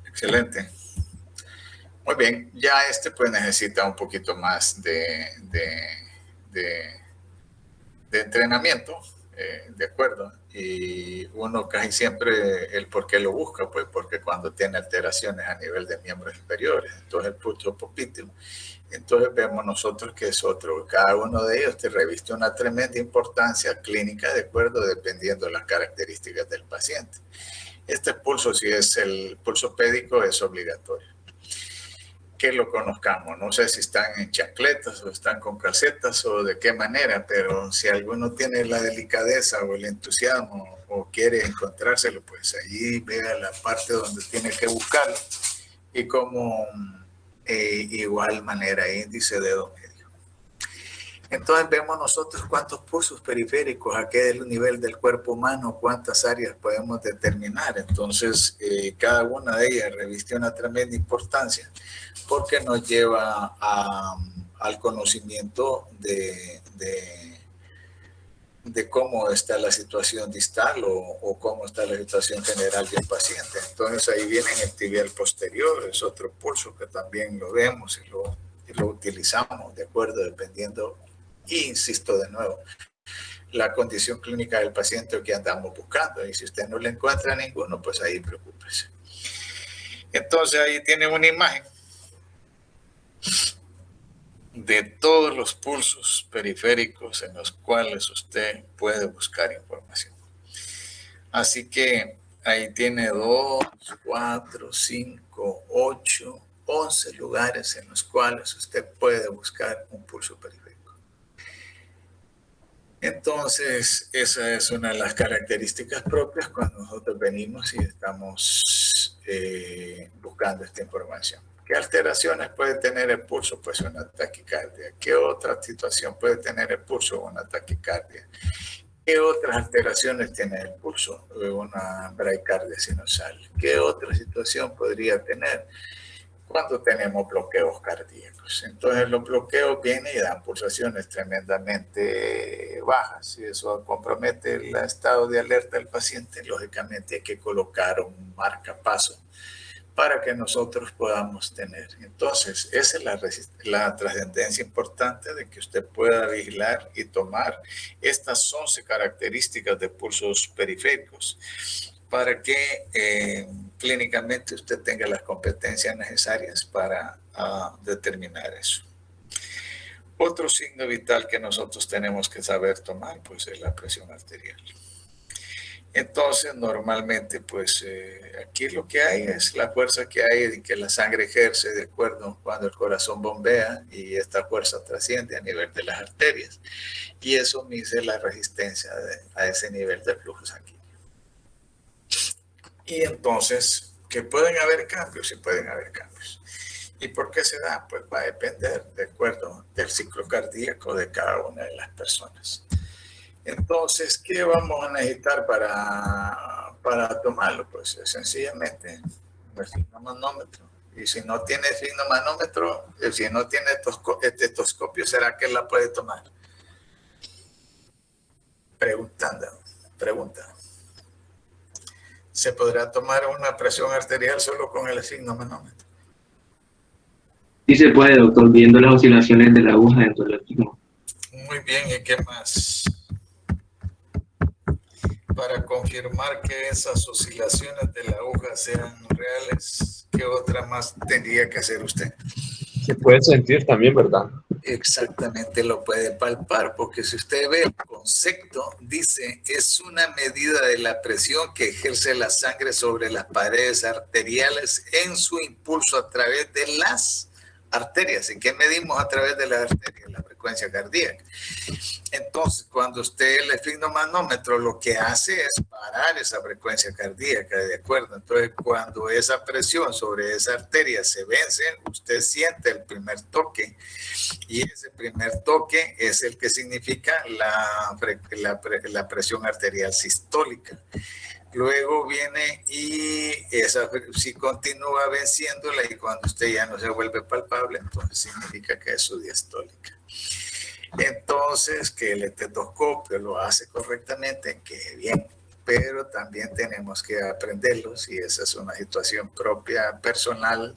Excelente. Muy bien, ya pues necesita un poquito más de entrenamiento, de acuerdo. Y uno casi siempre, el por qué lo busca, pues porque cuando tiene alteraciones a nivel de miembros inferiores, entonces el pulso popliteo, entonces vemos nosotros que es otro. Cada uno de ellos te reviste una tremenda importancia clínica, de acuerdo, dependiendo de las características del paciente. Este pulso, si es el pulso pédico, es obligatorio que lo conozcamos. No sé si están en chancletas o están con calcetas o de qué manera, pero si alguno tiene la delicadeza o el entusiasmo o quiere encontrárselo, pues allí vea la parte donde tiene que buscarlo y como igual manera índice dedo medio. Entonces vemos nosotros cuántos pulsos periféricos, a qué nivel del cuerpo humano, cuántas áreas podemos determinar. Entonces cada una de ellas reviste una tremenda importancia porque nos lleva al conocimiento de cómo está la situación distal o cómo está la situación general del paciente. Entonces ahí viene el tibial posterior, es otro pulso que también lo vemos y lo utilizamos, de acuerdo, dependiendo, y insisto de nuevo, la condición clínica del paciente que andamos buscando. Y si usted no le encuentra ninguno, pues ahí preocúpese. Entonces ahí tiene una imagen de todos los pulsos periféricos en los cuales usted puede buscar información. Así que ahí tiene 2, 4, 5, 8, 11 lugares en los cuales usted puede buscar un pulso periférico. Entonces, esa es una de las características propias cuando nosotros venimos y estamos buscando esta información. ¿Qué alteraciones puede tener el pulso? Pues una taquicardia. ¿Qué otra situación puede tener el pulso? Una taquicardia. ¿Qué otras alteraciones tiene el pulso? Una bradicardia sinusal. ¿Qué otra situación podría tener? cuando tenemos bloqueos cardíacos. Entonces los bloqueos vienen y dan pulsaciones tremendamente bajas y eso compromete el estado de alerta del paciente. Lógicamente hay que colocar un marcapaso para que nosotros podamos tener. Entonces, esa es la trascendencia importante de que usted pueda vigilar y tomar estas 11 características de pulsos periféricos para que clínicamente usted tenga las competencias necesarias para determinar eso. Otro signo vital que nosotros tenemos que saber tomar, pues, es la presión arterial. Entonces, normalmente, pues, aquí lo que hay es la fuerza que hay y que la sangre ejerce de acuerdo cuando el corazón bombea y esta fuerza trasciende a nivel de las arterias. Y eso mide la resistencia a ese nivel de flujo sanguíneo. Y entonces, que pueden haber cambios, sí pueden haber cambios. ¿Y por qué se da? Pues va a depender de acuerdo del ciclo cardíaco de cada una de las personas. Entonces, ¿qué vamos a necesitar para tomarlo? Pues sencillamente el signo-manómetro. Y si no tiene signo-manómetro, si no tiene estetoscopio, ¿será que la puede tomar? Pregunta. ¿Se podrá tomar una presión arterial solo con el signo-manómetro? Sí se puede, doctor, viendo las oscilaciones de la aguja dentro del ritmo. Muy bien, ¿y qué más? Para confirmar que esas oscilaciones de la aguja sean reales, ¿qué otra más tendría que hacer usted? Se puede sentir también, ¿verdad? Exactamente, lo puede palpar, porque si usted ve el concepto, dice, es una medida de la presión que ejerce la sangre sobre las paredes arteriales en su impulso a través de las arterias. ¿En qué medimos a través de las arterias? La frecuencia cardíaca. Entonces, cuando usted el esfigmomanómetro lo que hace es parar esa frecuencia cardíaca, ¿de acuerdo? Entonces, cuando esa presión sobre esa arteria se vence, usted siente el primer toque y ese primer toque es el que significa la presión arterial sistólica. Luego viene y esa si continúa venciéndola y cuando usted ya no se vuelve palpable, entonces significa que es su diastólica. Entonces, que el estetoscopio lo hace correctamente, que bien, pero también tenemos que aprenderlos y esa es una situación propia, personal.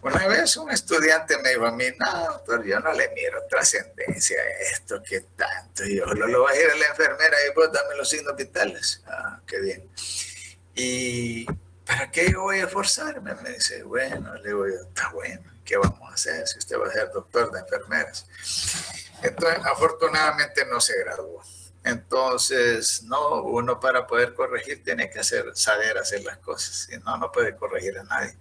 Una vez un estudiante me dijo a mí, no, doctor, yo no le miro trascendencia a esto, ¿qué tanto? Y yo lo voy a ir a la enfermera y pues dame los signos vitales. Ah, qué bien. ¿Y para qué yo voy a esforzarme? Me dice, bueno, le digo yo, está bueno, ¿qué vamos a hacer si usted va a ser doctor de enfermeras? Entonces, afortunadamente no se graduó. Entonces, no, uno para poder corregir tiene que saber hacer las cosas, si no, no puede corregir a nadie.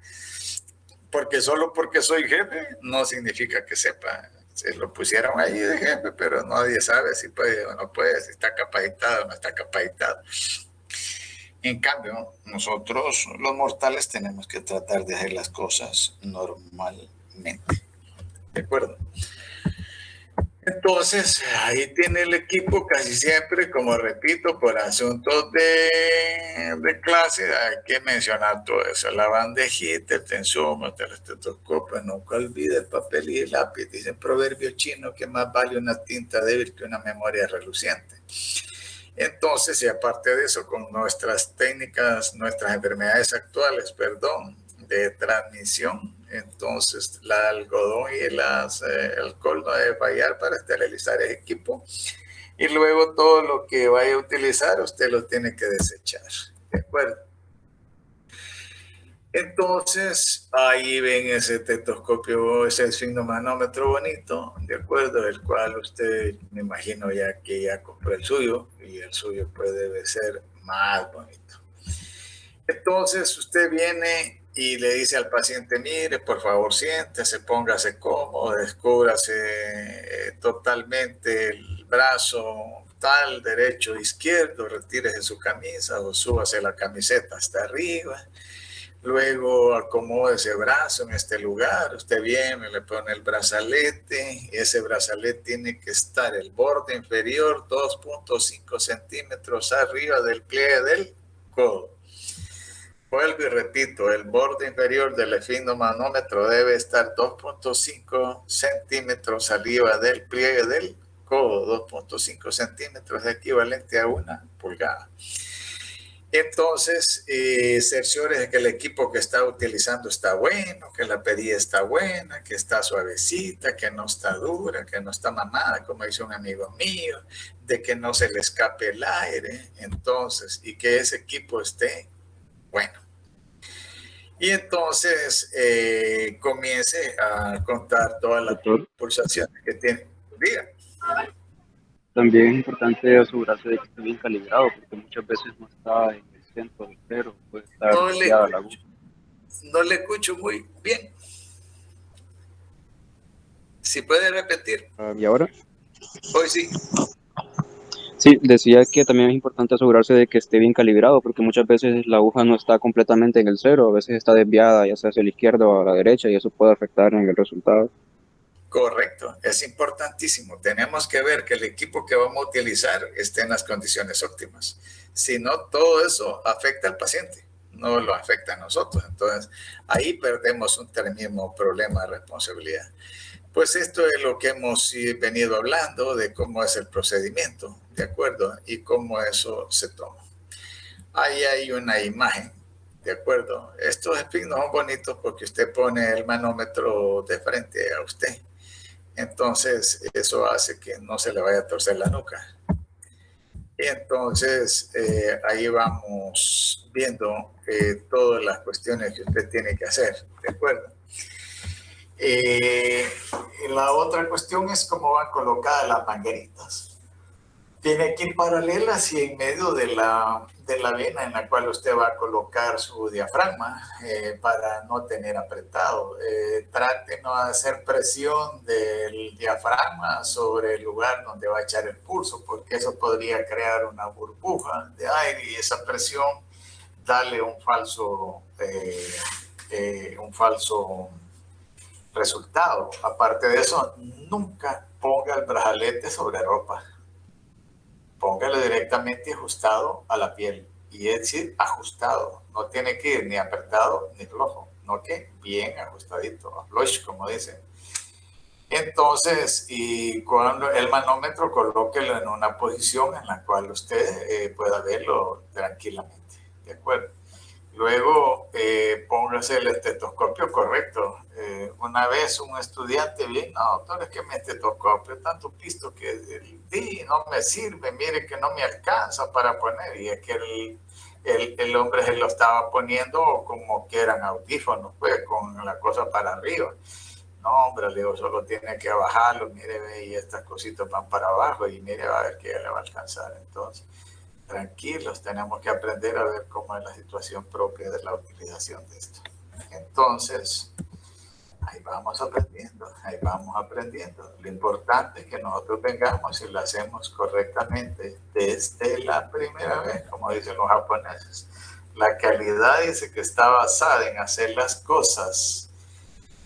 Porque solo porque soy jefe no significa que sepa. Se lo pusieron ahí de jefe, pero nadie sabe si puede o no puede, si está capacitado o no está capacitado. En cambio, nosotros los mortales tenemos que tratar de hacer las cosas normalmente. ¿De acuerdo? Entonces, ahí tiene el equipo casi siempre, como repito, por asuntos de clase, hay que mencionar todo eso. La bandejita, el tensómetro, el estetoscopio, nunca olvide el papel y el lápiz. Dice el proverbio chino que más vale una tinta débil que una memoria reluciente. Entonces, y aparte de eso, con nuestras técnicas, nuestras enfermedades actuales, de transmisión, entonces la algodón y el alcohol no debe fallar para esterilizar el equipo y luego todo lo que vaya a utilizar usted lo tiene que desechar, ¿de acuerdo? Entonces ahí ven ese estetoscopio, ese esfigmomanómetro bonito, ¿de acuerdo? El cual usted, me imagino ya que ya compró el suyo y el suyo debe ser más bonito. Entonces usted viene y le dice al paciente, mire, por favor, siéntese, póngase cómodo, descúbrase totalmente el brazo tal, derecho, izquierdo, retírese su camisa o súbase la camiseta hasta arriba. Luego acomode ese brazo en este lugar, usted viene, le pone el brazalete, ese brazalete tiene que estar el borde inferior 2.5 centímetros arriba del pliegue del codo. Vuelvo y repito, el borde inferior del esfigmomanómetro debe estar 2.5 centímetros arriba del pliegue del codo. 2.5 centímetros es equivalente a 1 pulgada. Entonces, cerciores de que el equipo que está utilizando está bueno, que la perilla está buena, que está suavecita, que no está dura, que no está mamada, como dice un amigo mío, de que no se le escape el aire, entonces, y que ese equipo esté bueno. Y entonces comience a contar todas las pulsaciones que tiene. Diga. También es importante asegurarse de que esté bien calibrado, porque muchas veces no está en el centro del cero, puede estar desviada la aguja. No le escucho muy bien. Si puede repetir. ¿Y ahora? Hoy sí. Sí, decía que también es importante asegurarse de que esté bien calibrado, porque muchas veces la aguja no está completamente en el cero, a veces está desviada, ya sea hacia la izquierda o a la derecha, y eso puede afectar en el resultado. Correcto, es importantísimo. Tenemos que ver que el equipo que vamos a utilizar esté en las condiciones óptimas. Si no, todo eso afecta al paciente, no lo afecta a nosotros. Entonces, ahí perdemos un tremendo problema de responsabilidad. Pues esto es lo que hemos venido hablando de cómo es el procedimiento, ¿de acuerdo? Y cómo eso se toma. Ahí hay una imagen, ¿de acuerdo? Estos espignos son bonitos porque usted pone el manómetro de frente a usted. Entonces, eso hace que no se le vaya a torcer la nuca. Y entonces, ahí vamos viendo todas las cuestiones que usted tiene que hacer, ¿de acuerdo? La otra cuestión es cómo van colocadas las mangueritas. Tiene que ir paralelas y en medio de la vena en la cual usted va a colocar su diafragma para no tener apretado. Trate no de hacer presión del diafragma sobre el lugar donde va a echar el pulso, porque eso podría crear una burbuja de aire y esa presión darle un falso resultado. Aparte de eso, nunca ponga el brazalete sobre ropa. Póngalo directamente ajustado a la piel. Y es decir, ajustado. No tiene que ir ni apretado ni flojo. No que bien ajustadito, flush, como dicen. Entonces, y cuando el manómetro, colóquelo en una posición en la cual usted pueda verlo tranquilamente. ¿De acuerdo? Luego, póngase el estetoscopio correcto. Una vez un estudiante bien, no, doctor, es que mi estetoscopio tanto pisto que no me sirve, mire que no me alcanza para poner. Y es que el hombre se lo estaba poniendo como que eran audífonos, pues, con la cosa para arriba. No, hombre, le digo, solo tiene que bajarlo, mire, ve, y estas cositas van para abajo y mire, va a ver que ya le va a alcanzar. Entonces, tranquilos, tenemos que aprender a ver cómo es la situación propia de la utilización de esto. Entonces, ahí vamos aprendiendo, ahí vamos aprendiendo. Lo importante es que nosotros vengamos y lo hacemos correctamente desde la primera vez, como dicen los japoneses. La calidad dice que está basada en hacer las cosas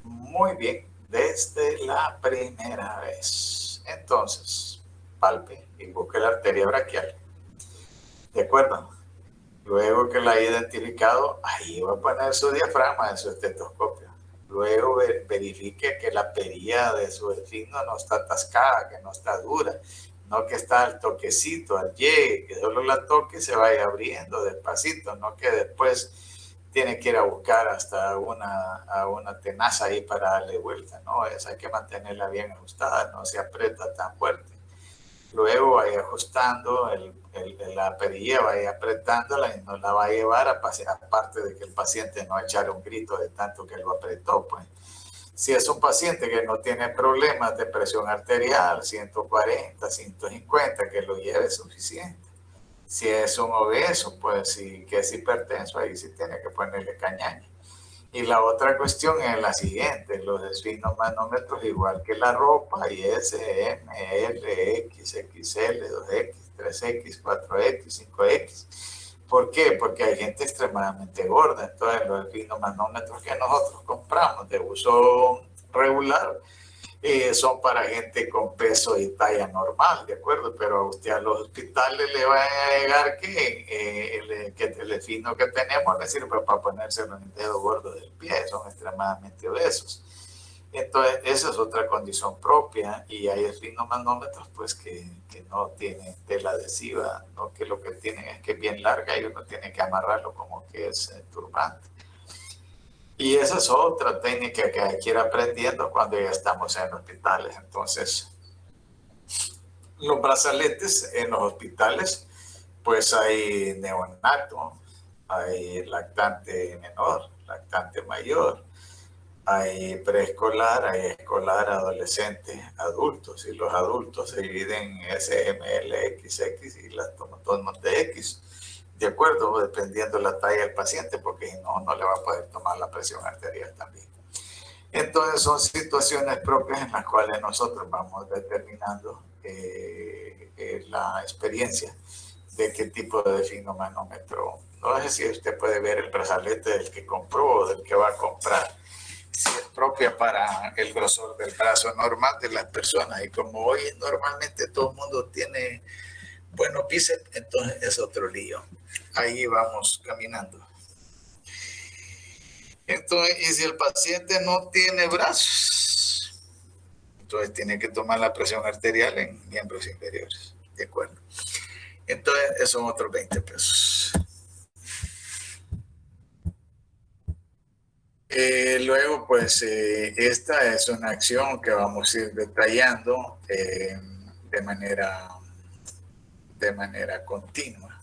muy bien desde la primera vez. Entonces, palpe y busque la arteria braquial. ¿De acuerdo? Luego que la haya identificado, ahí va a poner su diafragma en su estetoscopio. Luego verifique que la perilla de su esfigmo no está atascada, que no está dura, no que está al toquecito, al llegue, que solo la toque y se vaya abriendo despacito, no que después tiene que ir a buscar hasta una tenaza ahí para darle vuelta, ¿no? Esa hay que mantenerla bien ajustada, no se aprieta tan fuerte. Luego vaya ajustando la perilla, vaya apretándola y no la va a llevar a pasear, aparte de que el paciente no echara un grito de tanto que lo apretó, pues. Si es un paciente que no tiene problemas de presión arterial, 140, 150, que lo lleve suficiente. Si es un obeso, pues sí, que es hipertenso, ahí sí tiene que ponerle cañaña. Y la otra cuestión es la siguiente, los esfigmomanómetros igual que la ropa, y es M, L, X, XL, 2X, 3X, 4X, 5X. ¿Por qué? Porque hay gente extremadamente gorda, entonces los esfigmomanómetros que nosotros compramos de uso regular son para gente con peso y talla normal, ¿de acuerdo? Pero a usted a los hospitales le va a llegar que el fino que tenemos le sirve para ponérselo en el dedo gordo del pie, son extremadamente obesos. Entonces, esa es otra condición propia y hay esfigmomanómetros pues que no tienen tela adhesiva, ¿no? Que lo que tienen es que es bien larga y uno tiene que amarrarlo como que es turbante. Y esa es otra técnica que hay que ir aprendiendo cuando ya estamos en hospitales. Entonces, los brazaletes en los hospitales, pues hay neonato, hay lactante menor, lactante mayor, hay preescolar, hay escolar, adolescente, adultos. Y los adultos se dividen en S, M, L, X, X y las tomas de X. De acuerdo, dependiendo de la talla del paciente, porque no le va a poder tomar la presión arterial también. Entonces son situaciones propias en las cuales nosotros vamos determinando la experiencia de qué tipo de esfigmomanómetro. No sé si usted puede ver el brazalete del que compró o del que va a comprar, si es propia para el grosor del brazo normal de las personas. Y como hoy normalmente todo el mundo tiene buenos bíceps, entonces es otro lío. Ahí vamos caminando. Entonces, y si el paciente no tiene brazos, entonces tiene que tomar la presión arterial en miembros inferiores. ¿De acuerdo? Entonces, son otros 20 pesos. Luego, pues, esta es una acción que vamos a ir detallando de manera continua.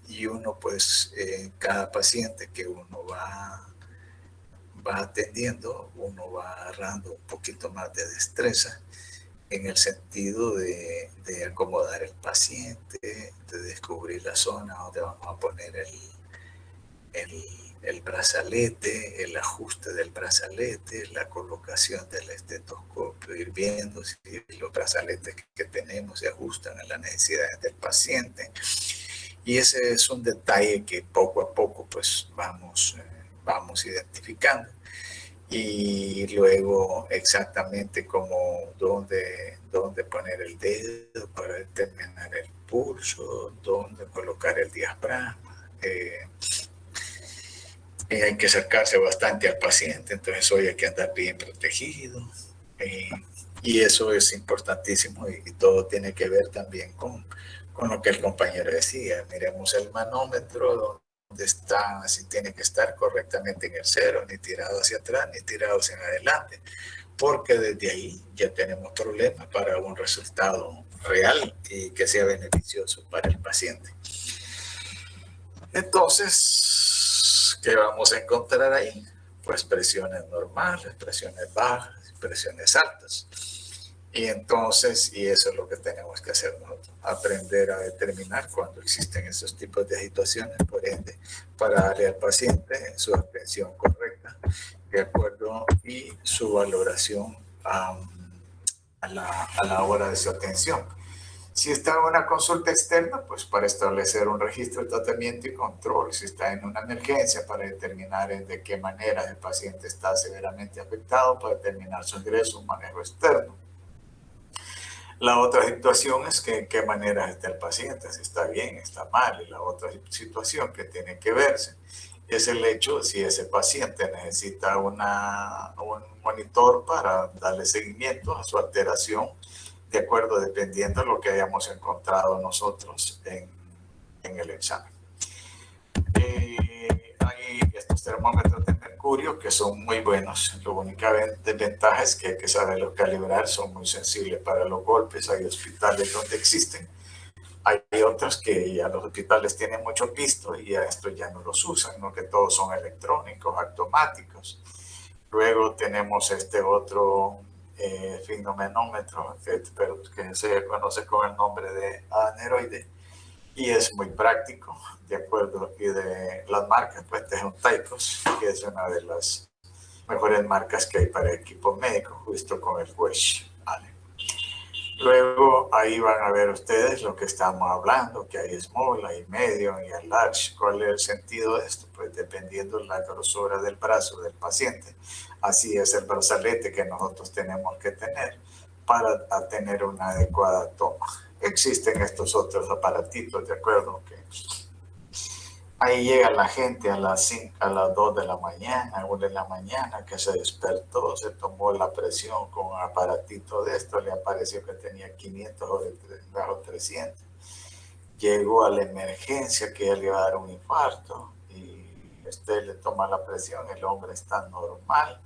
Y uno, pues, cada paciente que uno va atendiendo, uno va agarrando un poquito más de destreza en el sentido de acomodar el paciente, de descubrir la zona donde vamos a poner el brazalete, el ajuste del brazalete, la colocación del estetoscopio, ir viendo si los brazaletes que tenemos se ajustan a las necesidades del paciente. Y ese es un detalle que poco a poco pues vamos identificando. Y luego exactamente como dónde poner el dedo para determinar el pulso, dónde colocar el diafragma. Hay que acercarse bastante al paciente, entonces hoy hay que andar bien protegido. Y eso es importantísimo y todo tiene que ver también con lo que el compañero decía. Miremos el manómetro, donde está, si tiene que estar correctamente en el cero, ni tirado hacia atrás, ni tirado hacia adelante, porque desde ahí ya tenemos problemas para un resultado real y que sea beneficioso para el paciente. Entonces, ¿qué vamos a encontrar ahí? Pues presiones normales, presiones bajas, presiones altas. Y entonces, y eso es lo que tenemos que hacer nosotros, aprender a determinar cuando existen esos tipos de situaciones, por ende, para darle al paciente su atención correcta, de acuerdo, y su valoración a la hora de su atención. Si está en una consulta externa, pues para establecer un registro de tratamiento y control. Si está en una emergencia, para determinar de qué manera el paciente está severamente afectado, para determinar su ingreso, un manejo externo. La otra situación es que en qué manera está el paciente, si está bien, está mal. Y la otra situación que tiene que verse es el hecho de si ese paciente necesita un monitor para darle seguimiento a su alteración, de acuerdo, dependiendo de lo que hayamos encontrado nosotros en el examen. Hay estos termómetros de mercurio que son muy buenos. La única desventaja es que hay que saberlos calibrar, son muy sensibles para los golpes. Hay hospitales donde existen. Hay otros que ya los hospitales tienen mucho pisto y a estos ya no los usan, ¿no? Que todos son electrónicos, automáticos. Luego tenemos este otro esfigmomanómetro que se conoce con el nombre de aneroide y es muy práctico, de acuerdo, y de las marcas, pues este es un Tycos, que es una de las mejores marcas que hay para equipos médicos, justo con el Wesh. ¿Vale? Luego ahí van a ver ustedes lo que estamos hablando, que hay small, hay medium y hay large. ¿Cuál es el sentido de esto? Pues dependiendo de la grosura del brazo del paciente. Así es el brazalete que nosotros tenemos que tener para tener una adecuada toma. Existen estos otros aparatitos, ¿de acuerdo? Que ahí llega la gente a las 5, a las 2 de la mañana, 1 de la mañana, que se despertó, se tomó la presión con un aparatito de esto, le apareció que tenía 500 bajo 300. Llegó a la emergencia que ya le iba a dar un infarto y usted le toma la presión, el hombre está normal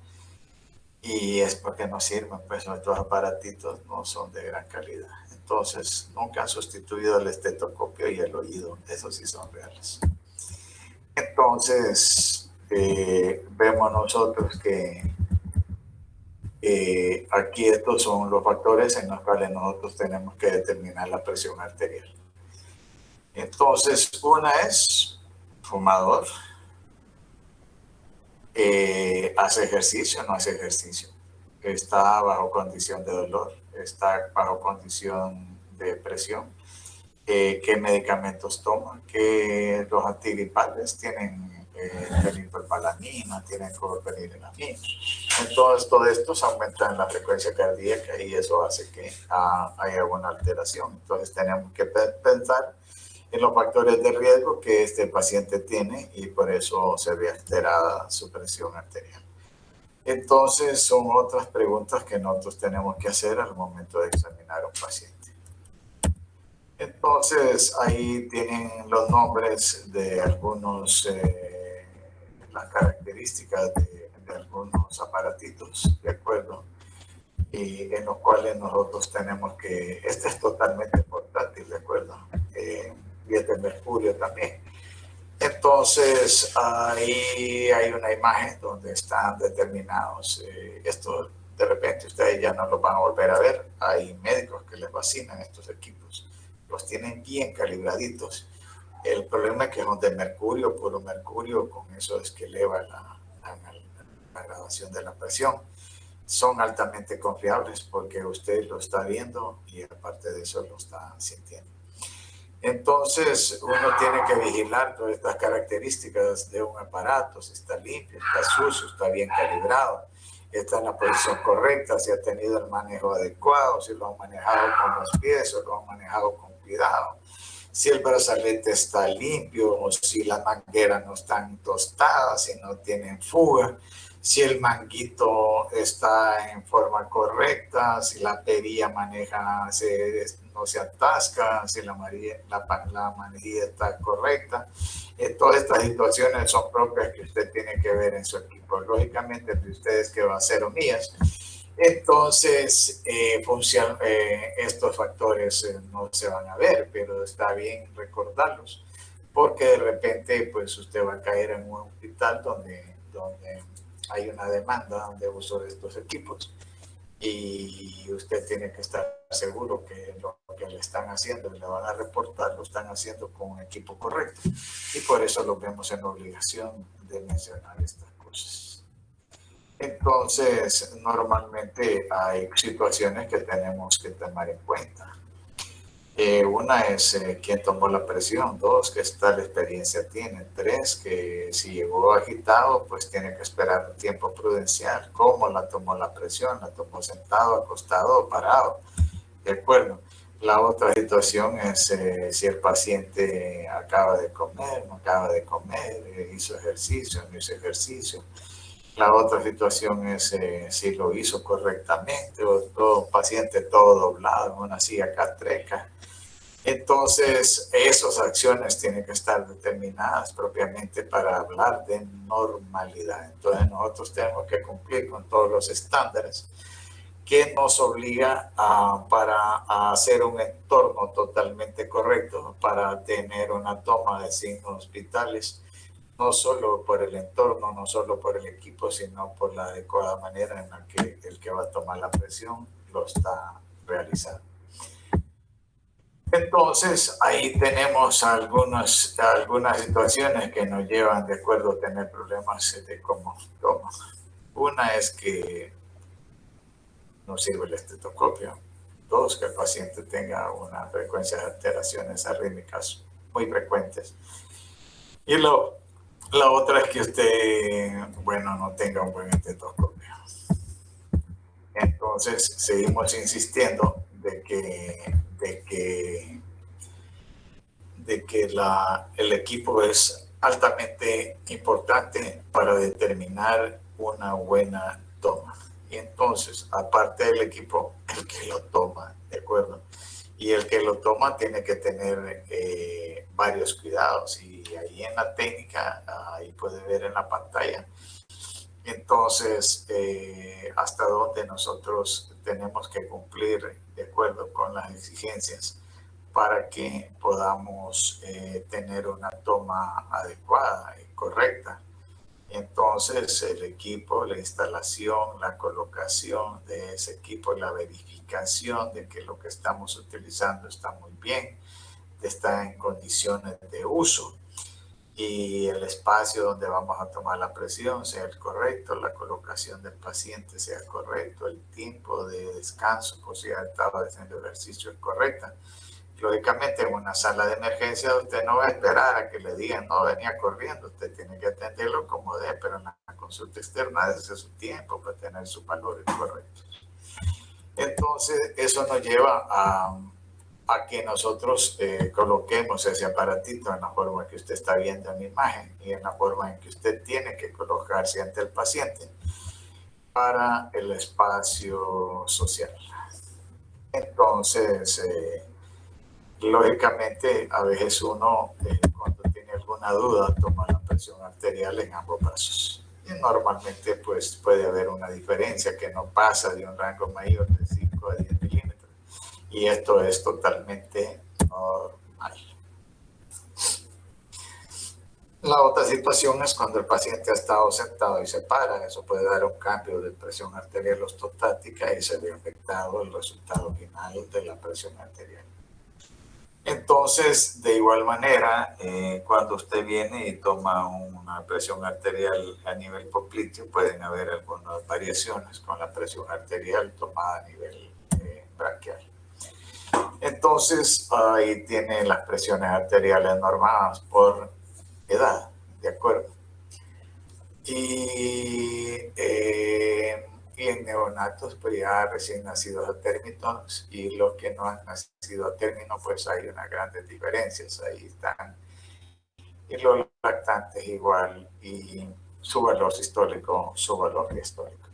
y es porque no sirven, pues nuestros aparatitos no son de gran calidad. Entonces, nunca han sustituido el estetoscopio y el oído, esos sí son reales. Entonces, vemos nosotros que aquí estos son los factores en los cuales nosotros tenemos que determinar la presión arterial. Entonces, una es fumador, hace ejercicio, no hace ejercicio, está bajo condición de dolor, está bajo condición de presión, qué medicamentos toman, que los antigripales tienen fenilalpalanina, tienen clorfeniramina. Entonces, todo esto se aumenta en la frecuencia cardíaca y eso hace que haya una alteración. Entonces, tenemos que pensar en los factores de riesgo que este paciente tiene y por eso se ve alterada su presión arterial. Entonces, son otras preguntas que nosotros tenemos que hacer al momento de examinar a un paciente. Entonces, ahí tienen los nombres de algunos, las características de algunos aparatitos, ¿de acuerdo? Y en los cuales nosotros tenemos que, este es totalmente portátil, ¿de acuerdo? Y es de mercurio también. Entonces, ahí hay una imagen donde están determinados, esto de repente ustedes ya no lo van a volver a ver, hay médicos que les fascinan estos equipos, los tienen bien calibraditos. El problema es que son de mercurio, puro mercurio, con eso es que eleva la graduación de la presión. Son altamente confiables porque usted lo está viendo y aparte de eso lo está sintiendo. Entonces, uno tiene que vigilar todas estas características de un aparato, si está limpio, está sucio, está bien calibrado, está en la posición correcta, si ha tenido el manejo adecuado, si lo han manejado con los pies o lo han manejado con cuidado, si el brazalete está limpio o si las mangueras no están tostadas, si no tienen fuga, si el manguito está en forma correcta, si la perilla maneja, no se atasca, si la manejilla está correcta. Todas estas situaciones son propias que usted tiene que ver en su equipo. Lógicamente, de ustedes que va a ser mías, entonces estos factores no se van a ver, pero está bien recordarlos, porque de repente pues usted va a caer en un hospital donde hay una demanda de uso de estos equipos y usted tiene que estar seguro que lo que le están haciendo y le van a reportar lo están haciendo con un equipo correcto y por eso lo vemos en obligación de mencionar estas cosas. Entonces, normalmente hay situaciones que tenemos que tomar en cuenta. Una es quién tomó la presión, 2, qué tal experiencia tiene, 3, que si llegó agitado, pues tiene que esperar un tiempo prudencial, cómo la tomó la presión, la tomó sentado, acostado o parado, ¿de acuerdo? La otra situación es si el paciente acaba de comer, no acaba de comer, hizo ejercicio, no hizo ejercicio. La otra situación es si lo hizo correctamente o todo paciente todo doblado en una silla catreca. Entonces, esas acciones tienen que estar determinadas propiamente para hablar de normalidad. Entonces, nosotros tenemos que cumplir con todos los estándares que nos obliga para hacer un entorno totalmente correcto, para tener una toma de signos vitales, no solo por el entorno, no solo por el equipo, sino por la adecuada manera en la que el que va a tomar la presión lo está realizando. Entonces, ahí tenemos algunas situaciones que nos llevan, de acuerdo, a tener problemas de cómo toma. Una es que no sirve el estetoscopio. Dos, que el paciente tenga una frecuencia de alteraciones arrítmicas muy frecuentes. Y la otra es que usted, bueno, no tenga un buen estetoscopio. Entonces, seguimos insistiendo de que el equipo es altamente importante para determinar una buena toma. Y entonces, aparte del equipo, el que lo toma, ¿de acuerdo? Y el que lo toma tiene que tener varios cuidados. Y ahí en la técnica, ahí puede ver en la pantalla, entonces, hasta dónde nosotros tenemos que cumplir de acuerdo con las exigencias para que podamos tener una toma adecuada y correcta. Entonces, el equipo, la instalación, la colocación de ese equipo, la verificación de que lo que estamos utilizando está muy bien, está en condiciones de uso, y el espacio donde vamos a tomar la presión sea el correcto, la colocación del paciente sea correcto, el tiempo de descanso, por si estaba haciendo ejercicio, es correcta. Lógicamente, en una sala de emergencia usted no va a esperar a que le digan, no, venía corriendo, usted tiene que atenderlo como debe, pero en la consulta externa ese su tiempo para tener sus valores correctos. Entonces, eso nos lleva a que nosotros coloquemos ese aparatito en la forma que usted está viendo en la imagen y en la forma en que usted tiene que colocarse ante el paciente para el espacio social. Entonces, lógicamente, a veces uno, cuando tiene alguna duda, toma la presión arterial en ambos brazos. Y normalmente, pues, puede haber una diferencia que no pasa de un rango mayor de 5 a 10 milímetros. Y esto es totalmente normal. La otra situación es cuando el paciente ha estado sentado y se para. Eso puede dar un cambio de presión arterial ortostática y se ve afectado el resultado final de la presión arterial. Entonces, de igual manera, cuando usted viene y toma una presión arterial a nivel popliteo, pueden haber algunas variaciones con la presión arterial tomada a nivel braquial. Entonces, ahí tiene las presiones arteriales normadas por edad, ¿de acuerdo? Y en neonatos, pues ya recién nacidos a términos, y los que no han nacido a término, pues hay unas grandes diferencias. Ahí están. Y los lactantes igual, y su valor sistólico, su valor diastólico.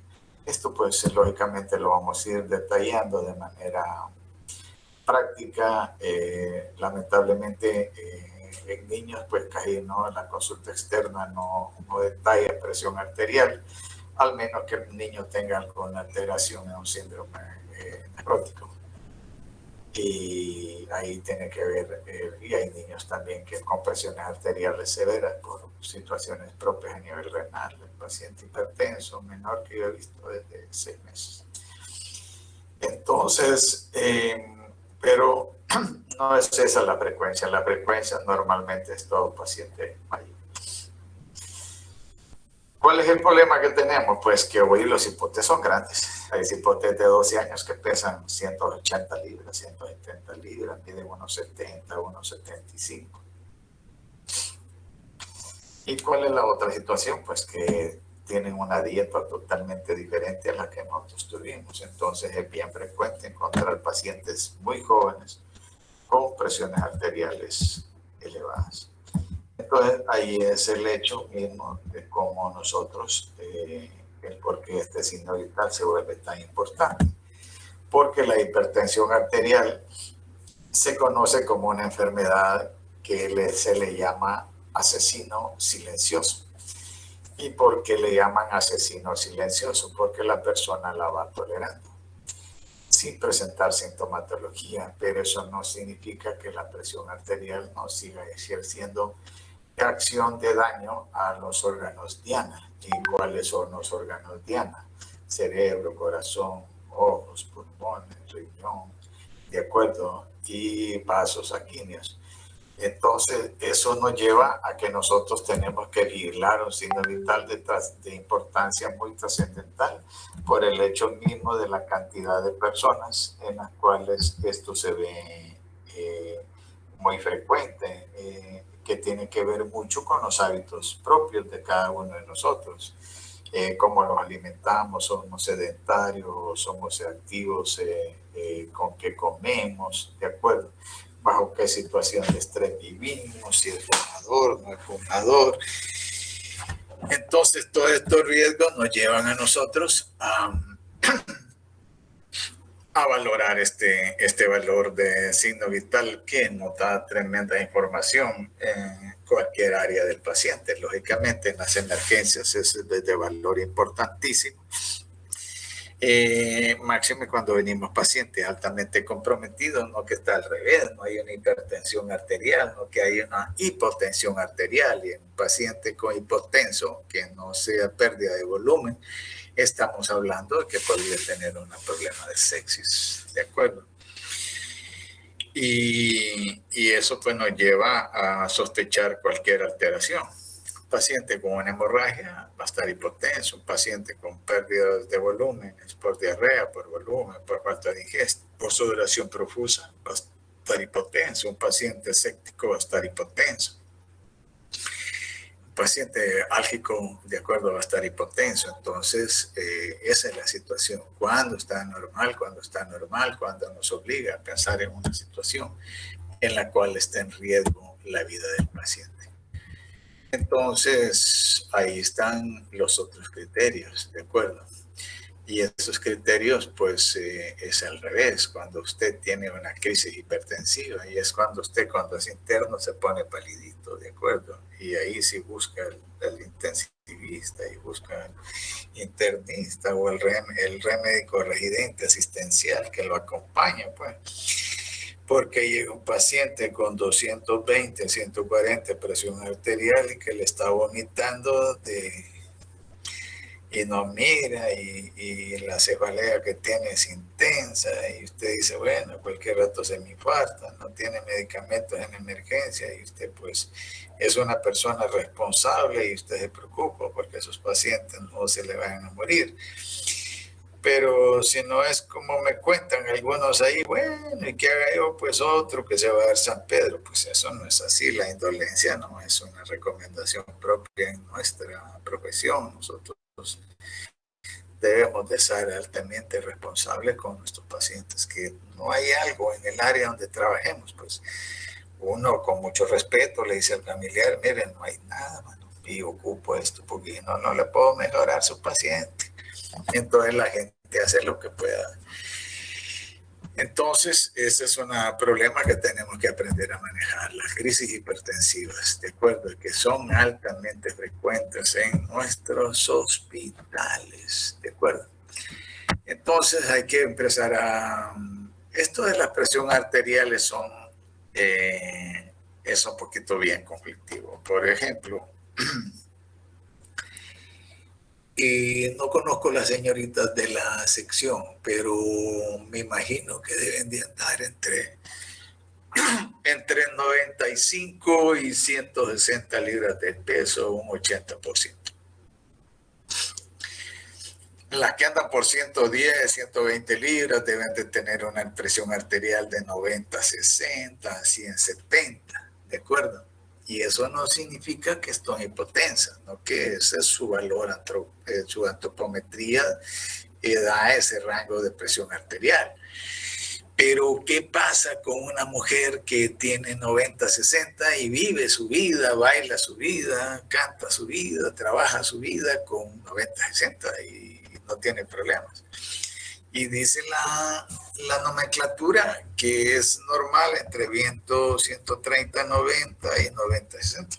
Esto, pues, lógicamente lo vamos a ir detallando de manera práctica. Lamentablemente en niños pues casi no, en la consulta externa no detalla presión arterial, al menos que el niño tenga alguna alteración en un síndrome nefrótico, y ahí tiene que ver, y hay niños también que con presiones arteriales severas por situaciones propias a nivel renal, el paciente hipertenso menor que yo he visto desde 6 meses. Entonces, pero no es esa la frecuencia normalmente es todo paciente mayor. ¿Cuál es el problema que tenemos? Pues que hoy los hipotes son grandes. Hay hipotes de 12 años que pesan 180 libras, 170 libras, miden unos 70, unos 75. ¿Y cuál es la otra situación? Pues que tienen una dieta totalmente diferente a la que nosotros tuvimos. Entonces es bien frecuente encontrar pacientes muy jóvenes con presiones arteriales elevadas. Entonces ahí es el hecho mismo de cómo nosotros, el por qué este signo vital se vuelve tan importante. Porque la hipertensión arterial se conoce como una enfermedad que se le llama asesino silencioso. ¿Y por qué le llaman asesino silencioso? Porque la persona la va tolerando sin presentar sintomatología, pero eso no significa que la presión arterial no siga ejerciendo acción de daño a los órganos diana. ¿Y cuáles son los órganos diana? Cerebro, corazón, ojos, pulmones, riñón, ¿de acuerdo? Y vasos sanguíneos. Entonces, eso nos lleva a que nosotros tenemos que vigilar un signo vital de importancia muy trascendental por el hecho mismo de la cantidad de personas en las cuales esto se ve muy frecuente, que tiene que ver mucho con los hábitos propios de cada uno de nosotros. Cómo nos alimentamos, somos sedentarios, somos activos, con qué comemos, ¿de acuerdo? Bajo qué situación de estrés vivimos, si es fumador, no es fumador. Entonces, todos estos riesgos nos llevan a nosotros a valorar este valor de signo vital que nos da tremenda información en cualquier área del paciente. Lógicamente, en las emergencias es de valor importantísimo. Máximo cuando venimos pacientes altamente comprometidos, no que está al revés, no hay una hipertensión arterial, no que hay una hipotensión arterial, y en un paciente con hipotenso que no sea pérdida de volumen, estamos hablando de que podría tener un problema de sepsis, ¿de acuerdo? Y eso pues nos lleva a sospechar cualquier alteración. Un paciente con una hemorragia va a estar hipotenso, un paciente con pérdidas de volumen, por diarrea, por volumen, por falta de ingesta, por sudoración profusa, va a estar hipotenso, un paciente séptico va a estar hipotenso. Un paciente álgico, de acuerdo, va a estar hipotenso. Entonces, esa es la situación. ¿Cuándo está normal? ¿Cuándo está normal? ¿Cuándo nos obliga a pensar en una situación en la cual está en riesgo la vida del paciente? Entonces, ahí están los otros criterios, ¿de acuerdo? Y esos criterios, pues, es al revés. Cuando usted tiene una crisis hipertensiva, y es cuando usted, cuando es interno, se pone palidito, ¿de acuerdo? Y ahí sí busca el intensivista y busca el internista o el médico residente asistencial que lo acompaña, pues. Porque llega un paciente con 220, 140 presión arterial y que le está vomitando y no mira y la cefalea que tiene es intensa y usted dice, bueno, cualquier rato se me infarta, no tiene medicamentos en emergencia y usted pues es una persona responsable y usted se preocupa porque esos pacientes no se le van a morir. Pero si no es como me cuentan algunos ahí, bueno, ¿y qué haga yo? Pues otro que se va a dar San Pedro. Pues eso no es así, la indolencia no es una recomendación propia en nuestra profesión. Nosotros debemos de ser altamente responsables con nuestros pacientes, que no hay algo en el área donde trabajemos, pues uno con mucho respeto le dice al familiar, mire, no hay nada, mano, y ocupo esto porque no le puedo mejorar a su paciente. Entonces la gente hace lo que pueda. Entonces, ese es un problema que tenemos que aprender a manejar, las crisis hipertensivas, ¿de acuerdo? Que son altamente frecuentes en nuestros hospitales, ¿de acuerdo? Entonces hay que empezar a... Esto de la presión arterial es un poquito bien conflictivo. Por ejemplo, y no conozco las señoritas de la sección, pero me imagino que deben de andar entre 95 y 160 libras de peso, un 80%. Las que andan por 110, 120 libras deben de tener una presión arterial de 90, 60, 170, ¿de acuerdo? Y eso no significa que estén hipotensas, ¿no? Que ese es su valor, su antropometría da ese rango de presión arterial. Pero, ¿qué pasa con una mujer que tiene 90, 60 y vive su vida, baila su vida, canta su vida, trabaja su vida con 90, 60 y no tiene problemas? Y dice la nomenclatura que es normal entre viento 130, 90 y 90, 60.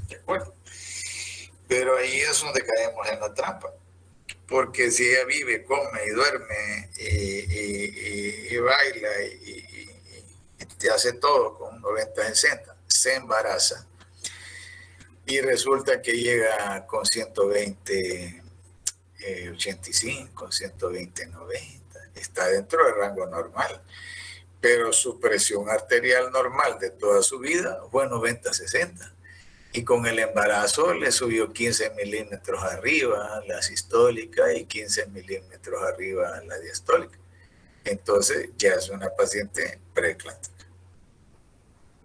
¿De acuerdo? Pero ahí es donde caemos en la trampa. Porque si ella vive, come y duerme y baila y te hace todo con 90, 60, se embaraza y resulta que llega con 120, 85, 120, 90. Está dentro del rango normal, pero su presión arterial normal de toda su vida fue 90-60. Y con el embarazo le subió 15 milímetros arriba la sistólica y 15 milímetros arriba la diastólica. Entonces ya es una paciente preeclántica.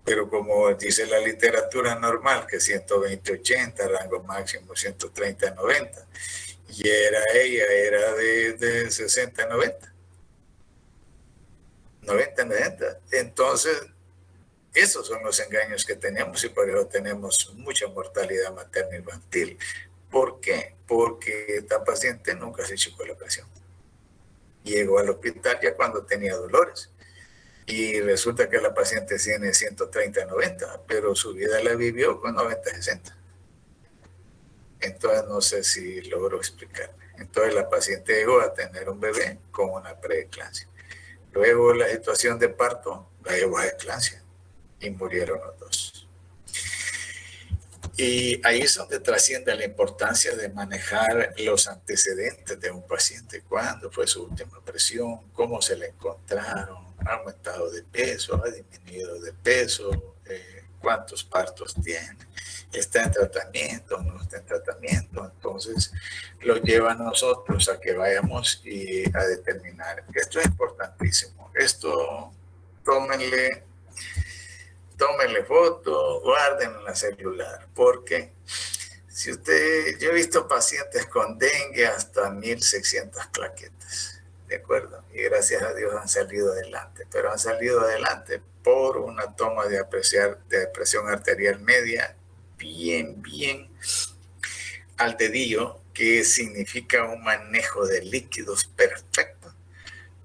Pero como dice la literatura normal, que 120-80, rango máximo 130-90, y ella era de 60-90. 90-90. Entonces, esos son los engaños que tenemos y por eso tenemos mucha mortalidad materna infantil. ¿Por qué? Porque esta paciente nunca se checó la presión. Llegó al hospital ya cuando tenía dolores. Y resulta que la paciente tiene 130-90, pero su vida la vivió con 90-60. Entonces, no sé si logro explicarme. Entonces, la paciente llegó a tener un bebé con una preeclampsia. Luego, la situación de parto la llevó a eclampsia y murieron los dos. Y ahí es donde trasciende la importancia de manejar los antecedentes de un paciente. ¿Cuándo fue su última presión? ¿Cómo se le encontraron? ¿Ha aumentado de peso? ¿Ha disminuido de peso? ¿Cuántos partos tiene? ¿Está en tratamiento? ¿No está en tratamiento? Entonces, lo lleva a nosotros a que vayamos y a determinar. Esto es importantísimo. Esto, tómenle foto, guárdenlo en la celular, porque si yo he visto pacientes con dengue hasta 1600 plaquetas, ¿de acuerdo? Y gracias a Dios han salido adelante, pero han salido adelante por una toma de presión arterial media bien al dedillo, que significa un manejo de líquidos perfecto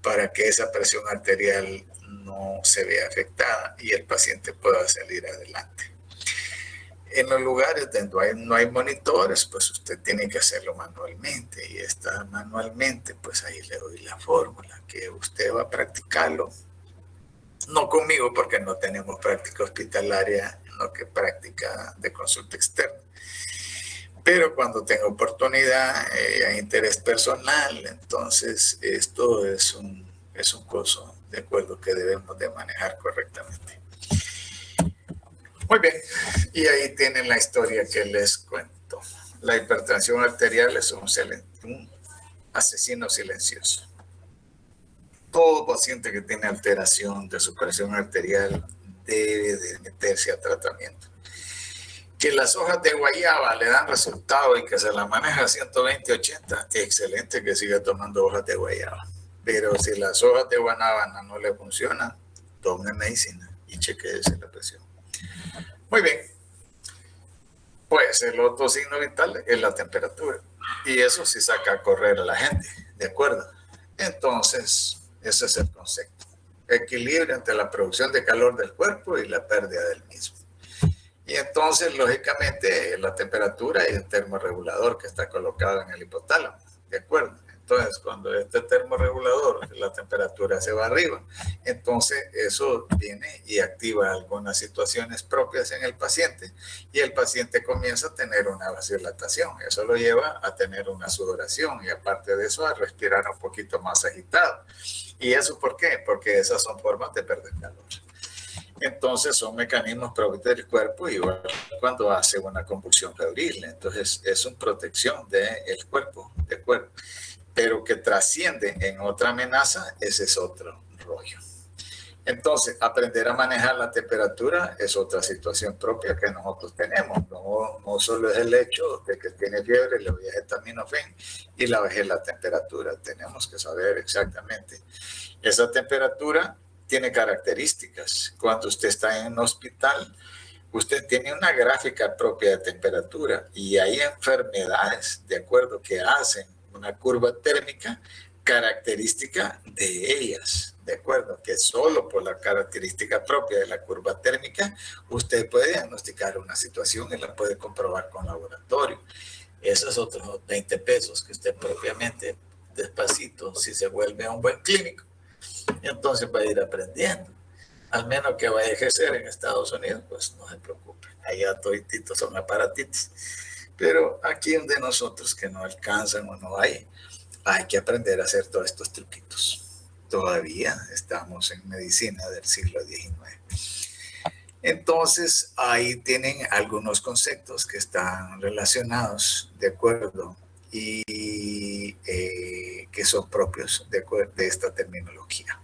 para que esa presión arterial no se vea afectada y el paciente pueda salir adelante. En los lugares donde no hay monitores, pues usted tiene que hacerlo manualmente, y está manualmente, pues ahí le doy la fórmula, que usted va a practicarlo, no conmigo porque no tenemos práctica hospitalaria, no que práctica de consulta externa, pero cuando tenga oportunidad, hay interés personal, entonces esto es un curso, de acuerdo, que debemos de manejar correctamente. Muy bien, y ahí tienen la historia que les cuento. La hipertensión arterial es un asesino silencioso. Todo paciente que tiene alteración de su presión arterial debe de meterse a tratamiento. Que las hojas de guayaba le dan resultado y que se la maneja a 120-80, excelente que siga tomando hojas de guayaba. Pero si las hojas de guanábana no le funcionan, tome medicina y chequeese la presión. Muy bien. Pues el otro signo vital es la temperatura. Y eso sí saca a correr a la gente, ¿de acuerdo? Entonces, ese es el concepto. Equilibrio entre la producción de calor del cuerpo y la pérdida del mismo. Y entonces, lógicamente, la temperatura y el termorregulador que está colocado en el hipotálamo, ¿de acuerdo? Entonces, cuando este termorregulador, la temperatura se va arriba, entonces eso viene y activa algunas situaciones propias en el paciente y el paciente comienza a tener una vasodilatación. Eso lo lleva a tener una sudoración y aparte de eso a respirar un poquito más agitado. ¿Y eso por qué? Porque esas son formas de perder calor. Entonces son mecanismos propios del cuerpo, igual cuando hace una convulsión febril. Entonces es una protección del cuerpo, ¿de acuerdo? Pero que trasciende en otra amenaza, ese es otro rollo. Entonces, aprender a manejar la temperatura es otra situación propia que nosotros tenemos. No solo es el hecho de que tiene fiebre, le voy a acetaminofén y la bajé la temperatura. Tenemos que saber exactamente. Esa temperatura tiene características. Cuando usted está en un hospital, usted tiene una gráfica propia de temperatura y hay enfermedades, de acuerdo, que hacen una curva térmica característica de ellas, de acuerdo, que solo por la característica propia de la curva térmica usted puede diagnosticar una situación y la puede comprobar con laboratorio. Esos otros 20 pesos que usted propiamente, despacito, si se vuelve un buen clínico, entonces va a ir aprendiendo. Al menos que vaya a ejercer en Estados Unidos, pues no se preocupe, allá todititos son aparatitos. Pero aquí donde nosotros que no alcanzan o no hay que aprender a hacer todos estos truquitos. todavía estamos en medicina del siglo XIX. Entonces, ahí tienen algunos conceptos que están relacionados, ¿de acuerdo? Y que son propios de esta terminología.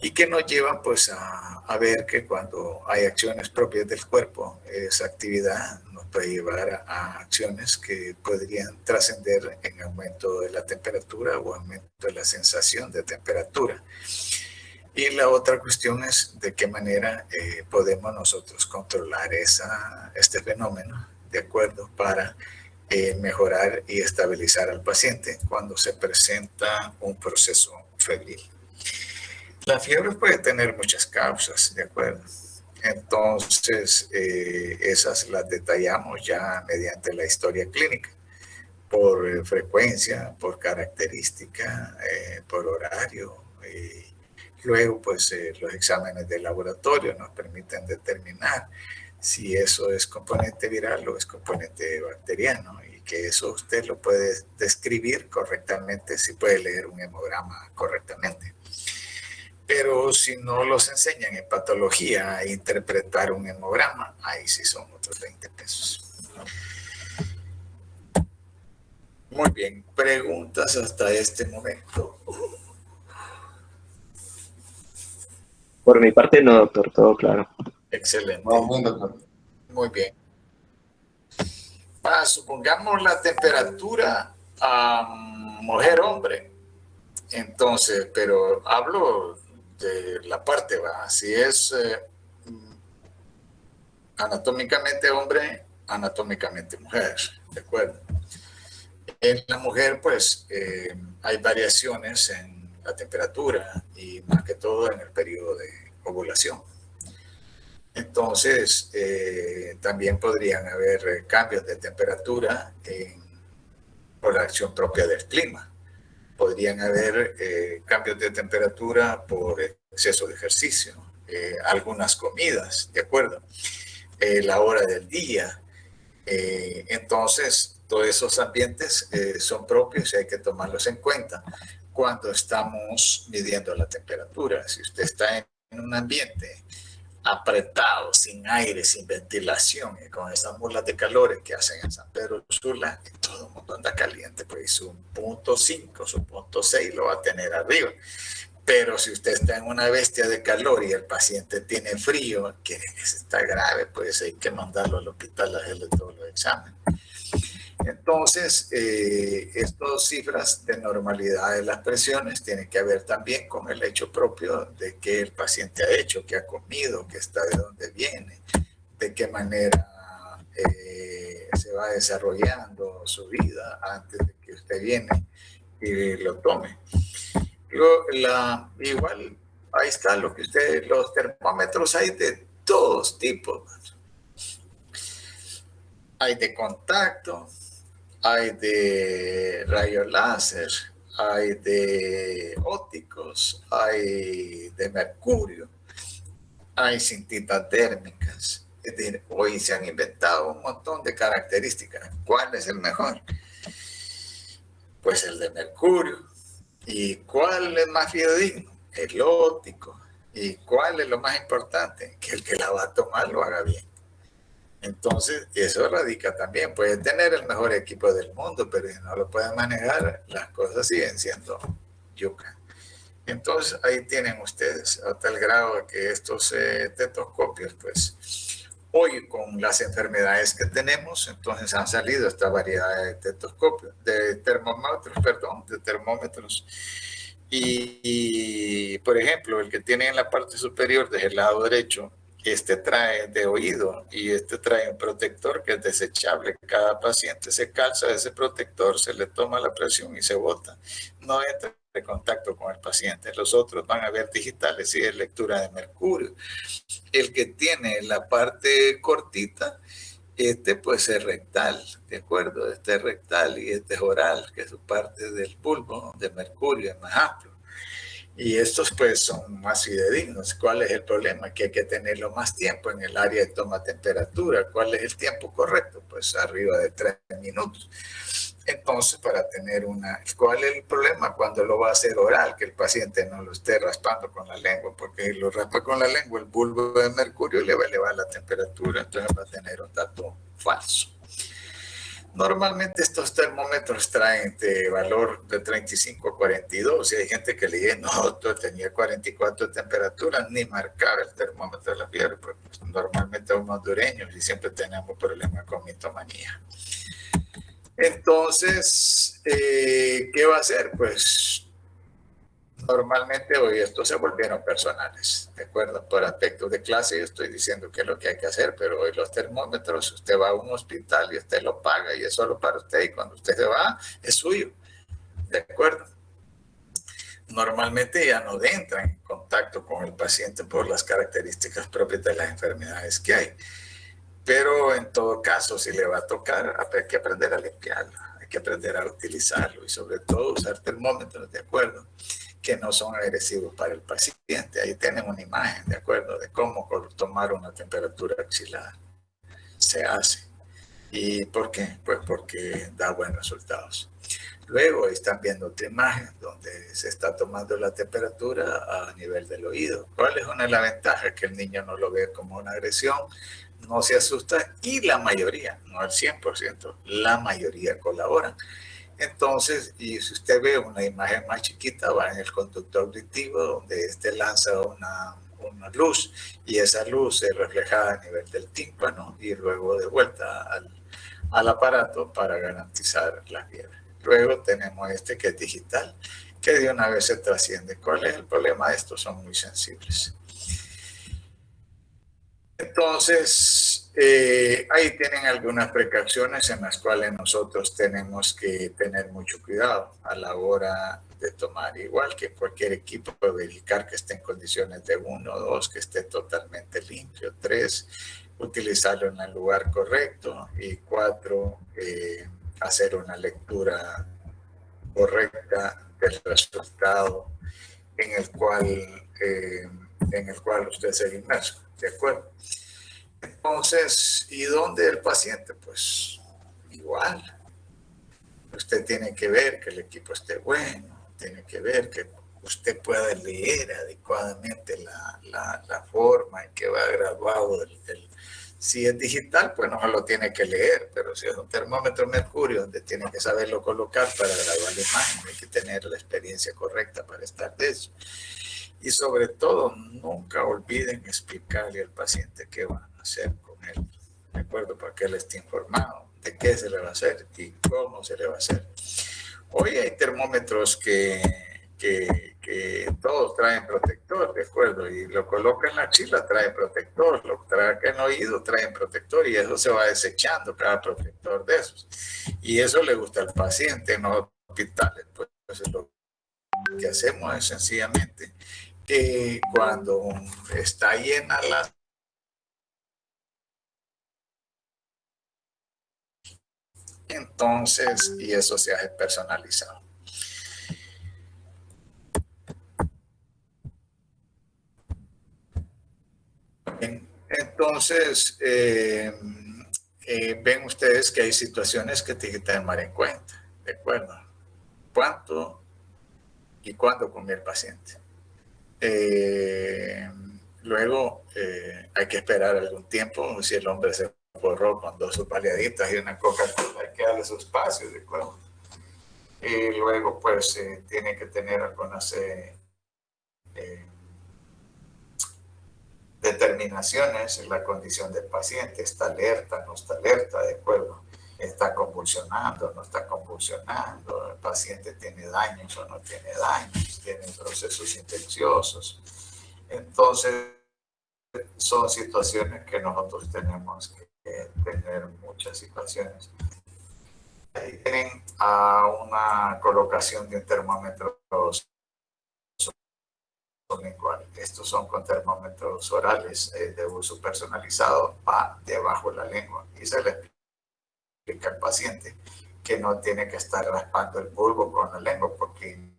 Y que nos llevan pues a ver que cuando hay acciones propias del cuerpo, esa actividad nos puede llevar a acciones que podrían trascender en aumento de la temperatura o aumento de la sensación de temperatura. Y la otra cuestión es de qué manera podemos nosotros controlar este fenómeno, ¿de acuerdo? Para mejorar y estabilizar al paciente cuando se presenta un proceso febril. La fiebre puede tener muchas causas, ¿de acuerdo? Entonces, esas las detallamos ya mediante la historia clínica, por frecuencia, por característica, por horario. Luego, pues, los exámenes de laboratorio nos permiten determinar si eso es componente viral o es componente bacteriano, y que eso usted lo puede describir correctamente si puede leer un hemograma correctamente. Pero si no los enseñan en patología a interpretar un hemograma, ahí sí son otros 20 pesos. Muy bien, preguntas hasta este momento. Por mi parte no, doctor, todo claro. Excelente. Vamos bien, doctor. Muy bien. Supongamos la temperatura a mujer-hombre. Entonces, pero hablo de la parte, ¿va? Si es anatómicamente hombre, anatómicamente mujer, ¿de acuerdo? En la mujer, pues, hay variaciones en la temperatura y más que todo en el periodo de ovulación. Entonces, también podrían haber cambios de temperatura por la acción propia del clima. Podrían haber cambios de temperatura por exceso de ejercicio, algunas comidas, ¿de acuerdo? La hora del día. Entonces, todos esos ambientes son propios y hay que tomarlos en cuenta cuando estamos midiendo la temperatura. Si usted está en un ambiente apretado, sin aire, sin ventilación, y con esas mulas de calores que hacen en San Pedro Sula, todo el mundo anda caliente, pues su punto 5, su punto 6 lo va a tener arriba. Pero si usted está en una bestia de calor y el paciente tiene frío, que está grave, pues hay que mandarlo al hospital a hacerle todos los exámenes. Entonces, estas cifras de normalidad de las presiones tienen que ver también con el hecho propio de qué el paciente ha hecho, qué ha comido, qué está, de dónde viene, de qué manera se va desarrollando su vida antes de que usted viene y lo tome. Igual, ahí está lo que los termómetros hay de todos tipos. Hay de contacto, hay de rayos láser, hay de ópticos, hay de mercurio, hay cintitas térmicas. Es decir, hoy se han inventado un montón de características. ¿Cuál es el mejor? Pues el de mercurio. ¿Y cuál es más fidedigno? El óptico. ¿Y cuál es lo más importante? Que el que la va a tomar lo haga bien. Entonces, eso radica también. Puede tener el mejor equipo del mundo, pero si no lo puede manejar, las cosas siguen siendo yuca. Entonces, ahí tienen ustedes, a tal grado que estos tetoscopios, pues, hoy con las enfermedades que tenemos, entonces han salido esta variedad de tetoscopios, de termómetros. Y, por ejemplo, el que tiene en la parte superior del lado derecho, este trae de oído y este trae un protector que es desechable. Cada paciente se calza ese protector, se le toma la presión y se bota. No entra en contacto con el paciente. Los otros van a ver digitales y es lectura de mercurio. El que tiene la parte cortita, pues es rectal, ¿de acuerdo? Este es rectal y este es oral, que es su parte del bulbo de mercurio, es más amplio. Y estos pues son más fidedignos. ¿Cuál es el problema? Que hay que tenerlo más tiempo en el área de toma temperatura. ¿Cuál es el tiempo correcto? Pues arriba de 3 minutos. Entonces, para tener una... ¿Cuál es el problema? Cuando lo va a hacer oral, que el paciente no lo esté raspando con la lengua, porque si lo raspa con la lengua, el bulbo de mercurio le va a elevar la temperatura, entonces va a tener un dato falso. Normalmente estos termómetros traen de valor de 35 a 42 y hay gente que le dice, no, tenía 44 de temperatura, ni marcaba el termómetro de la fiebre, porque pues, normalmente somos hondureños y siempre tenemos problemas con mitomanía. Entonces, ¿qué va a hacer? Pues normalmente hoy estos se volvieron personales, ¿de acuerdo? Por aspectos de clase yo estoy diciendo qué es lo que hay que hacer, pero hoy los termómetros, usted va a un hospital y usted lo paga y es solo para usted y cuando usted se va es suyo, ¿de acuerdo? Normalmente ya no entra en contacto con el paciente por las características propias de las enfermedades que hay. Pero en todo caso, si le va a tocar, hay que aprender a limpiarlo, hay que aprender a utilizarlo y sobre todo usar termómetros, ¿de acuerdo? Que no son agresivos para el paciente. Ahí tienen una imagen, ¿de acuerdo? De cómo tomar una temperatura axilar. Se hace. ¿Y por qué? Pues porque da buenos resultados. Luego están viendo otra imagen donde se está tomando la temperatura a nivel del oído. ¿Cuál es una de las ventajas? Que el niño no lo ve como una agresión, no se asusta y la mayoría, no el 100%, la mayoría colaboran. Entonces, y si usted ve una imagen más chiquita, va en el conducto auditivo donde lanza una luz y esa luz es reflejada a nivel del tímpano y luego de vuelta al aparato para garantizar la fiebre. Luego tenemos este que es digital, que de una vez se trasciende. ¿Cuál es el problema de esto? Son muy sensibles. Entonces, ahí tienen algunas precauciones en las cuales nosotros tenemos que tener mucho cuidado a la hora de tomar, igual que cualquier equipo, verificar que esté en condiciones de 1, 2, que esté totalmente limpio, 3, utilizarlo en el lugar correcto y 4, hacer una lectura correcta del resultado en el cual usted se inmerso, ¿de acuerdo? Entonces, ¿y dónde el paciente? Pues igual, usted tiene que ver que el equipo esté bueno, tiene que ver que usted pueda leer adecuadamente la forma en que va graduado si es digital, pues no lo tiene que leer, pero si es un termómetro mercurio donde tiene que saberlo colocar para graduar la imagen, hay que tener la experiencia correcta para estar de eso. Y sobre todo, nunca olviden explicarle al paciente qué van a hacer con él, ¿de acuerdo? Para que él esté informado de qué se le va a hacer y cómo se le va a hacer. Hoy hay termómetros que todos traen protector, ¿de acuerdo? Y lo coloca en la axila, trae protector, lo trae en el oído, trae protector y eso se va desechando, cada protector de esos. Y eso le gusta al paciente en los hospitales. Pues lo que hacemos es sencillamente que cuando está llena la... Entonces, y eso se hace personalizado. Entonces, ven ustedes que hay situaciones que tienen que tomar en cuenta, ¿de acuerdo? ¿Cuánto y cuándo come el paciente? Luego, hay que esperar algún tiempo. Si el hombre se forró con 2 paliaditas y una Coca-Cola, hay que darle su espacio, ¿de acuerdo? Y luego, pues, tiene que tener algunas determinaciones en la condición del paciente. ¿Está alerta? ¿No está alerta? ¿De acuerdo? ¿Está convulsionando? ¿No está convulsionando? ¿El paciente tiene daños o no tiene daños? ¿Tiene procesos infecciosos? Entonces, son situaciones que nosotros tenemos que tener muchas situaciones. Ahí tienen una colocación de un termómetro lingual. Estos son con termómetros orales de uso personalizado, va debajo de la lengua y se le explica al paciente que no tiene que estar raspando el bulbo con la lengua porque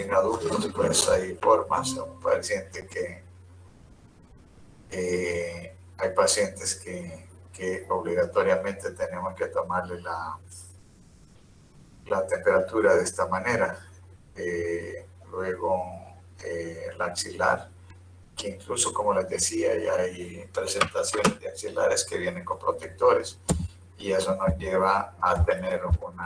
en adultos, pues hay formas. Un paciente hay pacientes que obligatoriamente tenemos que tomarle la temperatura de esta manera. Luego la axilar, que incluso, como les decía, ya hay presentaciones de axilares que vienen con protectores, y eso nos lleva a tener un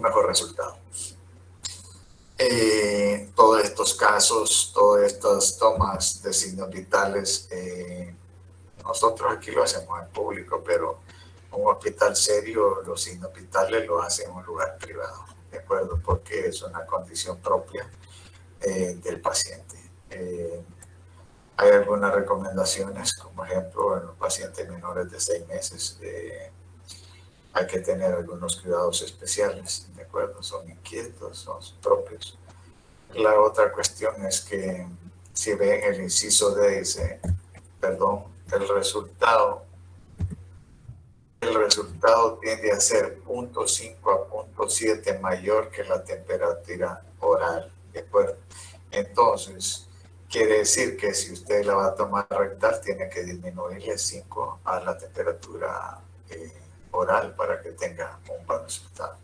mejor resultado. Todos estos casos, todas estas tomas de signos vitales, nosotros aquí lo hacemos en público, pero en un hospital serio los signos vitales los hacen en un lugar privado, ¿de acuerdo? Porque es una condición propia del paciente. Hay algunas recomendaciones, como ejemplo en los pacientes menores de 6 meses, hay que tener algunos cuidados especiales, ¿de acuerdo? Son inquietos, son propios. La otra cuestión es que si ven el inciso D, dice, perdón, el resultado tiende a ser 0.5 a 0.7 mayor que la temperatura oral, ¿de acuerdo? Entonces, quiere decir que si usted la va a tomar rectal, tiene que disminuirle 5 a la temperatura oral para que tenga un buen resultado.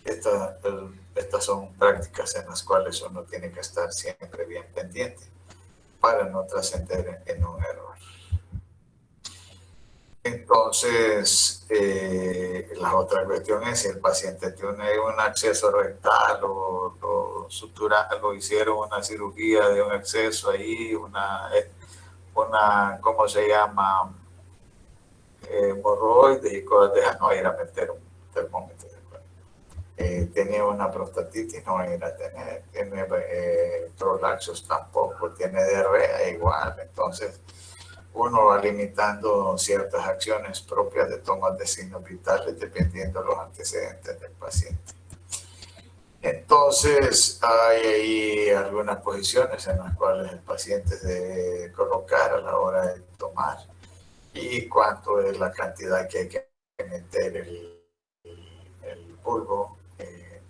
Estas son prácticas en las cuales uno tiene que estar siempre bien pendiente para no trascender en un error. Entonces, la otra cuestión es si el paciente tiene un acceso rectal o sutura, lo hicieron una cirugía de un acceso ahí, ¿cómo se llama? Hemorroides y cosas de esas, no ir a meter un termómetro. Tenía una prostatitis, no ir a tener, tiene prolaxios tampoco, tiene diarrea igual. Entonces, uno va limitando ciertas acciones propias de tomas de signos vitales dependiendo de los antecedentes del paciente. Entonces, hay ahí algunas posiciones en las cuales el paciente debe colocar a la hora de tomar y cuánto es la cantidad que hay que meter el polvo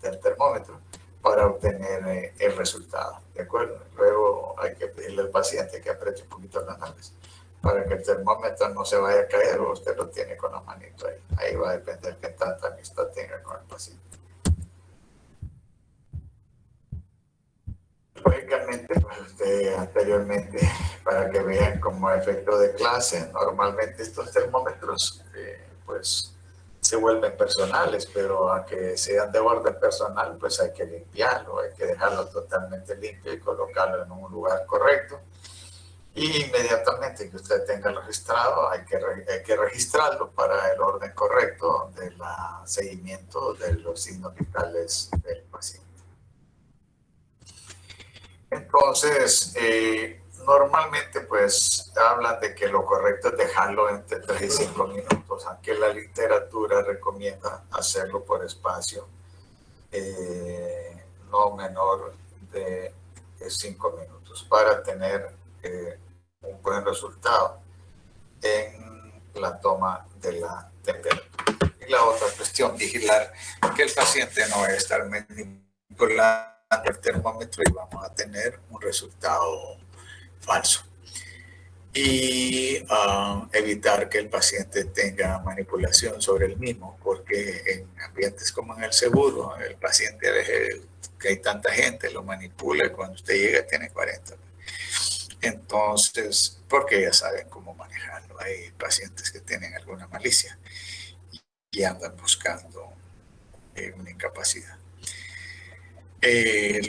del termómetro para obtener el resultado, ¿de acuerdo? Luego hay que pedirle al paciente que apriete un poquito las nalgas para que el termómetro no se vaya a caer o usted lo tiene con la manito ahí. Ahí va a depender de tanta amistad tenga con el paciente. Lógicamente, pues anteriormente, para que vean como efecto de clase, normalmente estos termómetros pues se vuelven personales, pero aunque sean de orden personal, pues hay que limpiarlo, hay que dejarlo totalmente limpio y colocarlo en un lugar correcto. Y inmediatamente que usted tenga registrado, hay que registrarlo para el orden correcto del seguimiento de los signos vitales del paciente. Entonces, normalmente pues hablan de que lo correcto es dejarlo entre 3 y 5 minutos, aunque la literatura recomienda hacerlo por espacio no menor de 5 minutos para tener un buen resultado en la toma de la temperatura. Y la otra cuestión, vigilar que el paciente no va a estar manipulando el termómetro y vamos a tener un resultado falso. Y evitar que el paciente tenga manipulación sobre el mismo, porque en ambientes como en el seguro, el paciente a veces, que hay tanta gente, lo manipula y cuando usted llega tiene 40. Entonces, porque ya saben cómo manejarlo. Hay pacientes que tienen alguna malicia y andan buscando una incapacidad.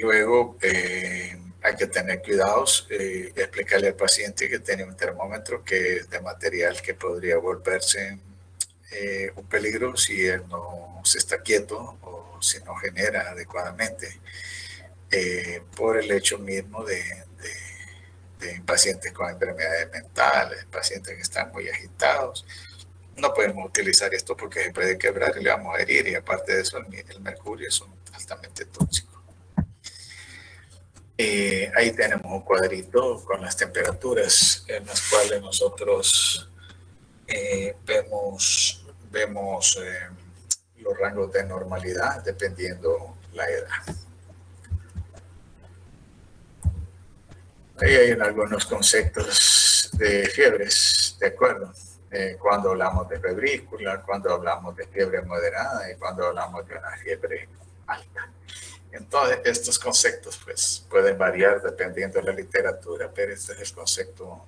Luego hay que tener cuidados, explicarle al paciente que tiene un termómetro que es de material que podría volverse un peligro si él no se está quieto o si no genera adecuadamente por el hecho mismo de pacientes con enfermedades mentales, pacientes que están muy agitados. No podemos utilizar esto porque se puede quebrar y le vamos a herir, y aparte de eso el mercurio es altamente tóxico. Ahí tenemos un cuadrito con las temperaturas en las cuales nosotros vemos los rangos de normalidad dependiendo la edad. Ahí hay algunos conceptos de fiebres, ¿de acuerdo? Cuando hablamos de febrícula, cuando hablamos de fiebre moderada y cuando hablamos de una fiebre alta. Entonces, estos conceptos pues, pueden variar dependiendo de la literatura, pero este es el concepto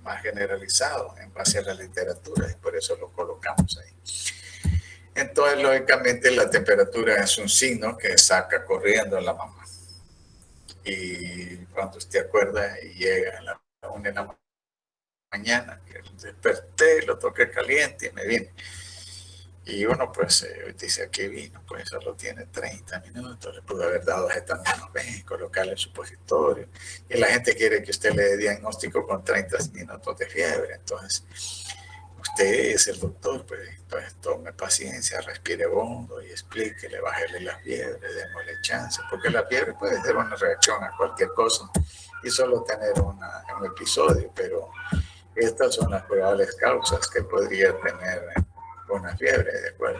más generalizado en base a la literatura y por eso lo colocamos ahí. Entonces, lógicamente, la temperatura es un signo que saca corriendo a la mamá. Y cuando usted acuerda y llega a la 1 de la mañana, desperté, lo toqué caliente y me vine. Y uno pues dice, aquí vino, pues solo tiene 30 minutos, le pudo haber dado acetaminofén, B, colocarle el supositorio. Y la gente quiere que usted le dé diagnóstico con 30 minutos de fiebre. Entonces, usted es el doctor, pues tome paciencia, respire hondo y explíquele, bájele la fiebre, démosle chance, porque la fiebre puede ser una reacción a cualquier cosa y solo tener un episodio, pero estas son las probables causas que podría tener una fiebre, ¿de acuerdo?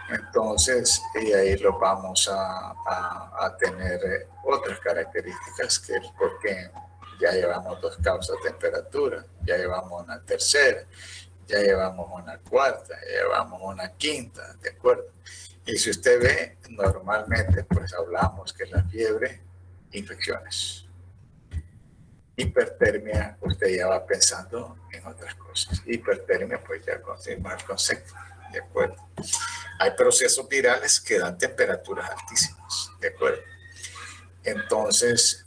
Entonces, y ahí lo vamos a tener otras características, que es porque ya llevamos 2 causas de temperatura, ya llevamos una tercera, ya llevamos una cuarta, ya llevamos una quinta, ¿de acuerdo? Y si usted ve, normalmente pues hablamos que la fiebre, infecciones. Hipertermia, usted ya va pensando en otras cosas. Hipertermia, pues ya confirma el concepto, ¿de acuerdo? Hay procesos virales que dan temperaturas altísimas, ¿de acuerdo? Entonces,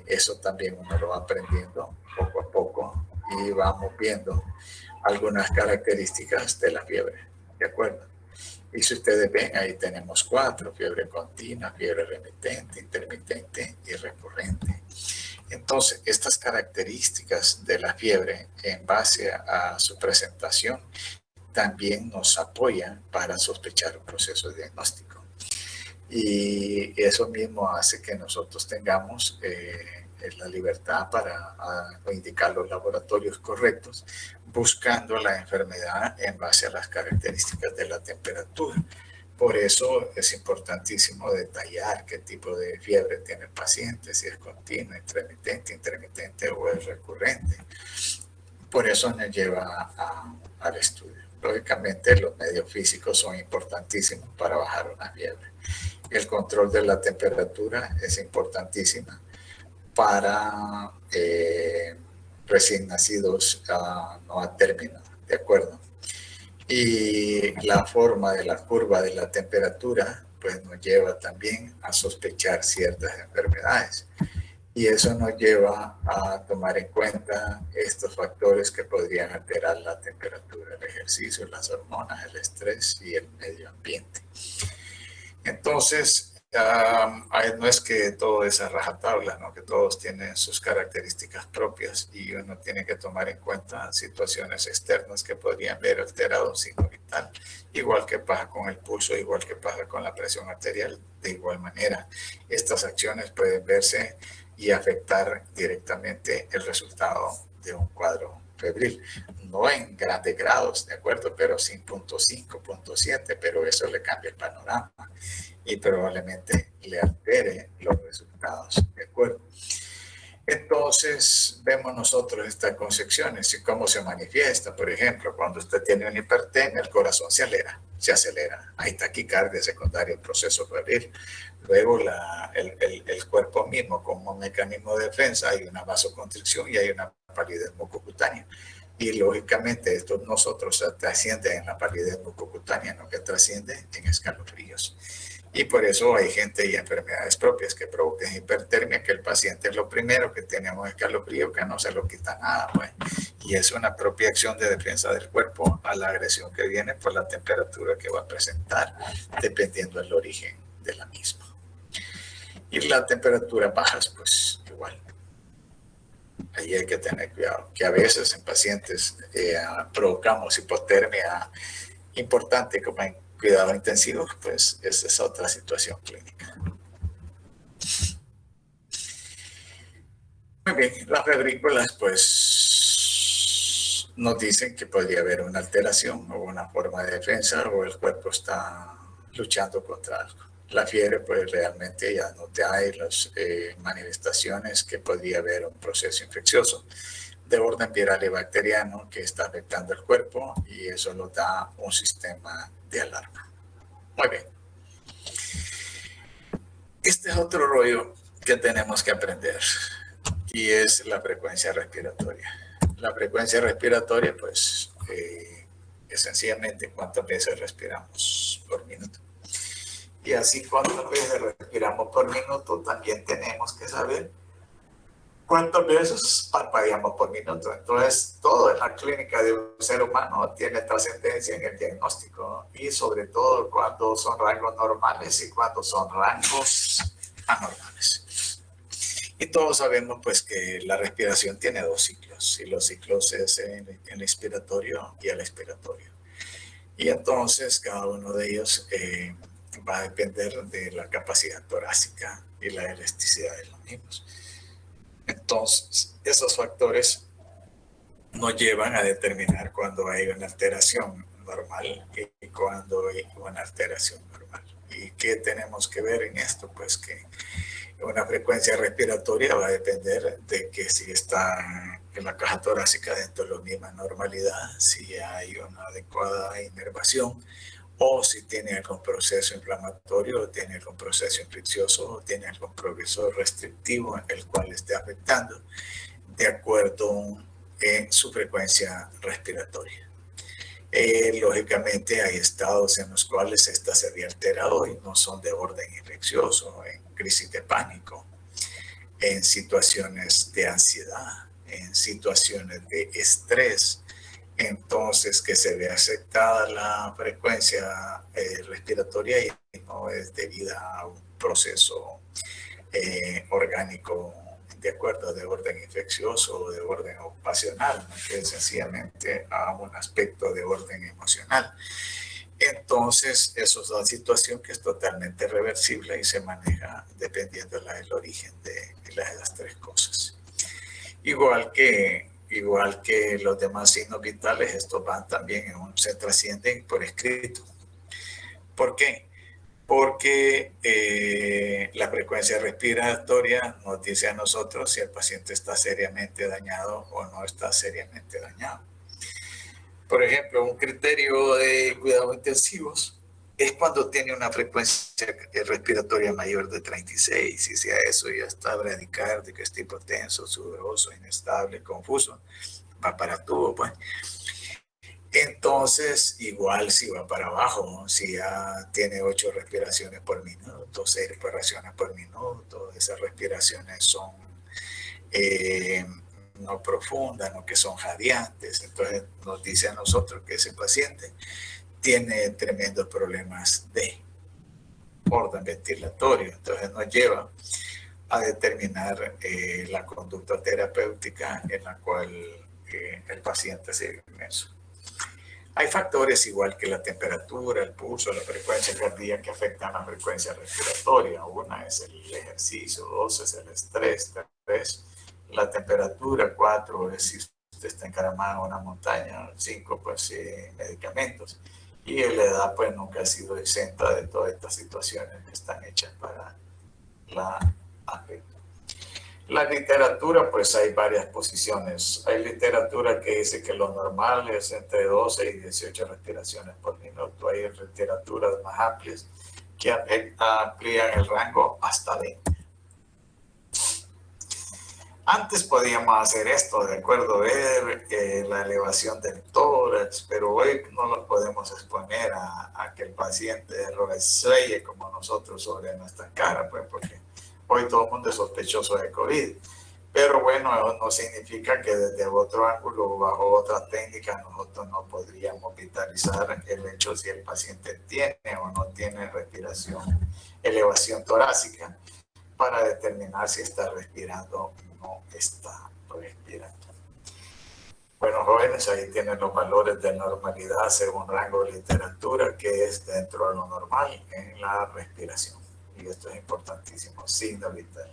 eso también uno lo va aprendiendo poco a poco y vamos viendo algunas características de la fiebre, ¿de acuerdo? Y si ustedes ven, ahí tenemos 4, fiebre continua, fiebre remitente, intermitente y recurrente. Entonces, estas características de la fiebre en base a su presentación también nos apoyan para sospechar un proceso de diagnóstico. Y eso mismo hace que nosotros tengamos la libertad para indicar los laboratorios correctos, buscando la enfermedad en base a las características de la temperatura. Por eso es importantísimo detallar qué tipo de fiebre tiene el paciente, si es continua, intermitente o es recurrente. Por eso nos lleva al estudio. Lógicamente, los medios físicos son importantísimos para bajar una fiebre. El control de la temperatura es importantísimo para recién nacidos no a término, ¿de acuerdo? Y la forma de la curva de la temperatura pues nos lleva también a sospechar ciertas enfermedades. Y eso nos lleva a tomar en cuenta estos factores que podrían alterar la temperatura, el ejercicio, las hormonas, el estrés y el medio ambiente. Entonces, no es que todo es a rajatabla, ¿no? Que todos tienen sus características propias y uno tiene que tomar en cuenta situaciones externas que podrían ver alterado un signo vital, igual que pasa con el pulso, igual que pasa con la presión arterial. De igual manera, estas acciones pueden verse y afectar directamente el resultado de un cuadro febril. No en grandes grados, ¿de acuerdo? Pero sí 0.5, 0.7, pero eso le cambia el panorama y probablemente le altere los resultados, ¿de acuerdo? Entonces, vemos nosotros estas concepciones y cómo se manifiesta. Por ejemplo, cuando usted tiene una hipertermia, el corazón se acelera. Hay taquicardia secundaria, el proceso febril. Luego, el cuerpo mismo, como mecanismo de defensa, hay una vasoconstricción y hay una palidez mucocutánea. Y lógicamente, esto nosotros trasciende en la palidez mucocutánea, no que trasciende en escalofríos. Y por eso hay gente y enfermedades propias que provocan hipertermia, que el paciente es lo primero que tiene un escalofrío que no se lo quita nada, pues. Y es una propia acción de defensa del cuerpo a la agresión que viene por la temperatura que va a presentar, dependiendo del origen de la misma. Y las temperaturas bajas, pues igual. Ahí hay que tener cuidado, que a veces en pacientes provocamos hipotermia importante como en cuidado intensivo, pues esa es otra situación clínica. Muy bien, las febrículas, pues nos dicen que podría haber una alteración o una forma de defensa o el cuerpo está luchando contra algo. La fiebre pues realmente ya no te hay las manifestaciones que podría haber un proceso infeccioso de orden viral y bacteriano que está afectando el cuerpo y eso nos da un sistema de alarma. Muy bien. Este es otro rollo que tenemos que aprender y es la frecuencia respiratoria. La frecuencia respiratoria, pues, es sencillamente cuántas veces respiramos por minuto. Y así cuántas veces respiramos por minuto, también tenemos que saber cuántas veces parpadeamos por minuto. Entonces, todo en la clínica de un ser humano tiene trascendencia en el diagnóstico y sobre todo cuando son rangos normales y cuando son rangos anormales. Y todos sabemos pues que la respiración tiene dos ciclos y los ciclos es el inspiratorio y el expiratorio. Y entonces cada uno de ellos va a depender de la capacidad torácica y la elasticidad de los mismos. Entonces esos factores nos llevan a determinar cuando hay una alteración normal y cuando hay una alteración normal. ¿Y qué tenemos que ver en esto? Pues que una frecuencia respiratoria va a depender de que si está en la caja torácica dentro de la misma normalidad, si hay una adecuada inervación o si tiene algún proceso inflamatorio, o tiene algún proceso infeccioso, o tiene algún proceso restrictivo en el cual esté afectando de acuerdo en su frecuencia respiratoria. Lógicamente hay estados en los cuales esta se ve alterado y no son de orden infeccioso, en crisis de pánico, en situaciones de ansiedad, en situaciones de estrés, entonces que se ve afectada la frecuencia respiratoria y no es debida a un proceso orgánico de acuerdo de orden infeccioso o de orden ocupacional, ¿no? Que es sencillamente a un aspecto de orden emocional. Entonces, eso es una situación que es totalmente reversible y se maneja dependiendo del origen de las tres cosas. Igual que los demás signos vitales, estos van también, se trascienden por escrito. ¿Por qué? Porque la frecuencia respiratoria nos dice a nosotros si el paciente está seriamente dañado o no está seriamente dañado. Por ejemplo, un criterio de cuidados intensivos es cuando tiene una frecuencia respiratoria mayor de 36, y si a eso ya está bradicárdico, es hipotenso, sudoroso, inestable, confuso, va para tubo, pues. Entonces, igual si va para abajo, si ya tiene 8 respiraciones por minuto, 6 respiraciones por minuto, esas respiraciones son no profundas, no que son jadeantes, entonces nos dice a nosotros que ese paciente tiene tremendos problemas de orden ventilatorio, entonces nos lleva a determinar la conducta terapéutica en la cual el paciente sigue inmerso. Hay factores igual que la temperatura, el pulso, la frecuencia cardíaca que afectan la frecuencia respiratoria. Una es el ejercicio, 2 es el estrés, 3 la temperatura, 4 es si usted está encaramado en una montaña, 5 pues medicamentos. Y la edad pues nunca ha sido exenta de todas estas situaciones que están hechas para la afecto. La literatura, pues hay varias posiciones. Hay literatura que dice que lo normal es entre 12 y 18 respiraciones por minuto. Hay literaturas más amplias que amplían el rango hasta 20. Antes podíamos hacer esto, de acuerdo, ver la elevación del tórax, pero hoy no lo podemos exponer a que el paciente rastreie como nosotros sobre nuestra cara, pues porque hoy todo el mundo es sospechoso de COVID. Pero bueno, no significa que desde otro ángulo, bajo otra técnica, nosotros no podríamos vitalizar el hecho si el paciente tiene o no tiene elevación torácica, para determinar si está respirando o no está respirando. Bueno, jóvenes, ahí tienen los valores de normalidad según rango de literatura, que es dentro de lo normal en la respiración. Y esto es importantísimo, signo vital.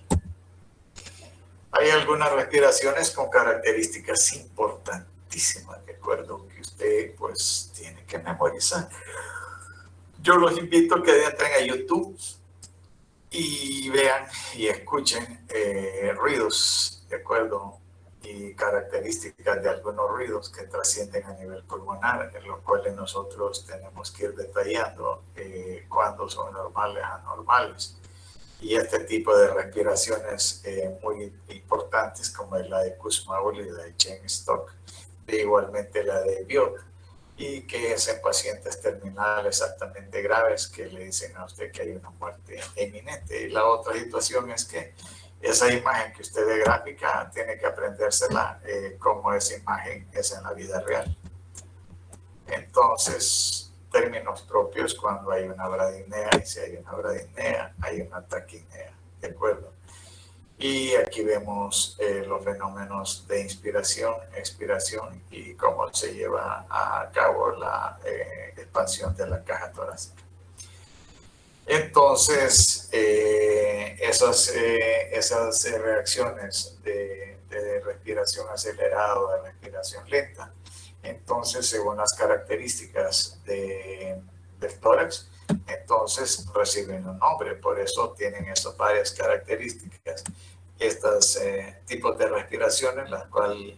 Hay algunas respiraciones con características importantes. importantísima, de acuerdo, que usted pues tiene que memorizar. Yo los invito a que entren a YouTube y vean y escuchen ruidos, de acuerdo, y características de algunos ruidos que trascienden a nivel pulmonar, en los cuales nosotros tenemos que ir detallando cuándo son normales, anormales. Y este tipo de respiraciones muy importantes, como es la de Kussmaul y la de Cheyne-Stokes, igualmente la de Biot, y que es en pacientes terminales altamente graves que le dicen a usted que hay una muerte inminente. Y la otra situación es que esa imagen que usted ve gráfica tiene que aprendérsela como esa imagen es en la vida real. Entonces, términos propios cuando hay una bradinea, y si hay una bradinea, hay una taquinea, ¿de acuerdo? Y aquí vemos los fenómenos de inspiración, expiración y cómo se lleva a cabo la expansión de la caja torácica. Entonces, esas reacciones de respiración acelerada o de respiración lenta, entonces, según las características del tórax, entonces reciben un nombre, por eso tienen esas varias características. Estos tipos de respiraciones, las cuales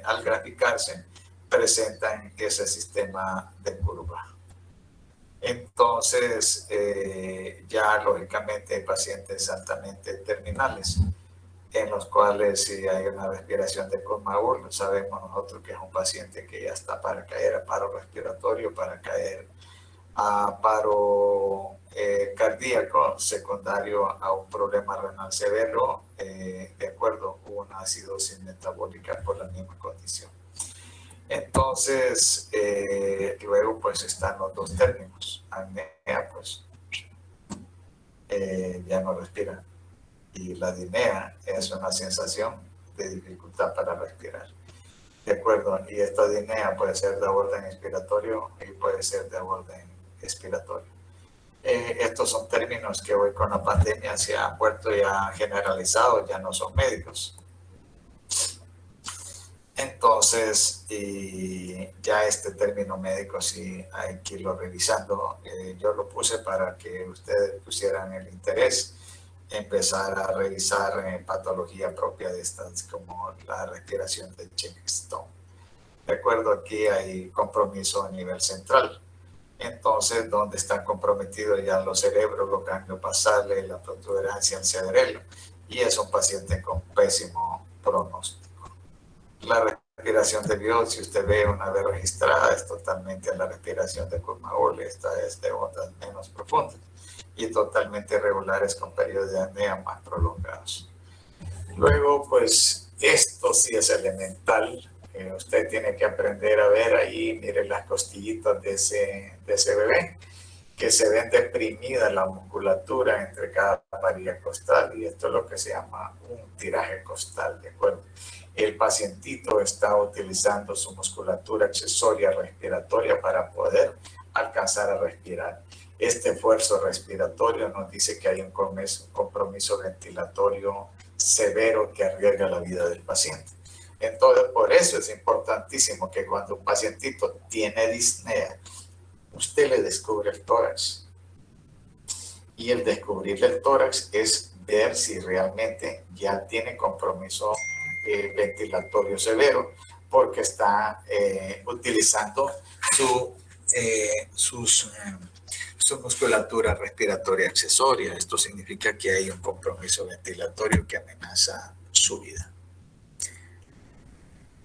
al graficarse presentan ese sistema de curva. Entonces, ya lógicamente hay pacientes altamente terminales, en los cuales si hay una respiración de Kussmaul, sabemos nosotros que es un paciente que ya está para caer a paro respiratorio, para caer a paro cardíaco secundario a un problema renal severo, de acuerdo con una acidosis metabólica por la misma condición. Entonces, luego pues están los dos términos. Apnea, pues ya no respira. Y la dinea es una sensación de dificultad para respirar. De acuerdo, y esta dinea puede ser de orden expiratorio y puede ser de orden expiratorio. Estos son términos que hoy con la pandemia se han vuelto ya generalizados, ya no son médicos. Entonces, y ya este término médico sí hay que irlo revisando. Yo lo puse para que ustedes pusieran el interés, empezar a revisar patología propia de estas, como la respiración de Cheyne-Stokes. De acuerdo, aquí hay compromiso a nivel central. Entonces, donde están comprometidos ya los cerebros, los ganglios basales, la protuberancia del cerebelo, y es un paciente con pésimo pronóstico. La respiración de Biot, si usted ve una vez registrada, es totalmente la respiración de Kussmaul, esta es de ondas menos profundas y totalmente regulares con periodos de apnea más prolongados. Luego, pues, esto sí es elemental. Usted tiene que aprender a ver ahí, mire las costillitas de ese bebé, que se ven deprimidas la musculatura entre cada varilla costal, y esto es lo que se llama un tiraje costal, ¿de acuerdo? El pacientito está utilizando su musculatura accesoria respiratoria para poder alcanzar a respirar. Este esfuerzo respiratorio nos dice que hay un compromiso ventilatorio severo que arriesga la vida del paciente. Entonces, por eso es importantísimo que cuando un pacientito tiene disnea, usted le descubre el tórax. Y el descubrirle el tórax es ver si realmente ya tiene compromiso ventilatorio severo, porque está utilizando su musculatura respiratoria accesoria. Esto significa que hay un compromiso ventilatorio que amenaza su vida.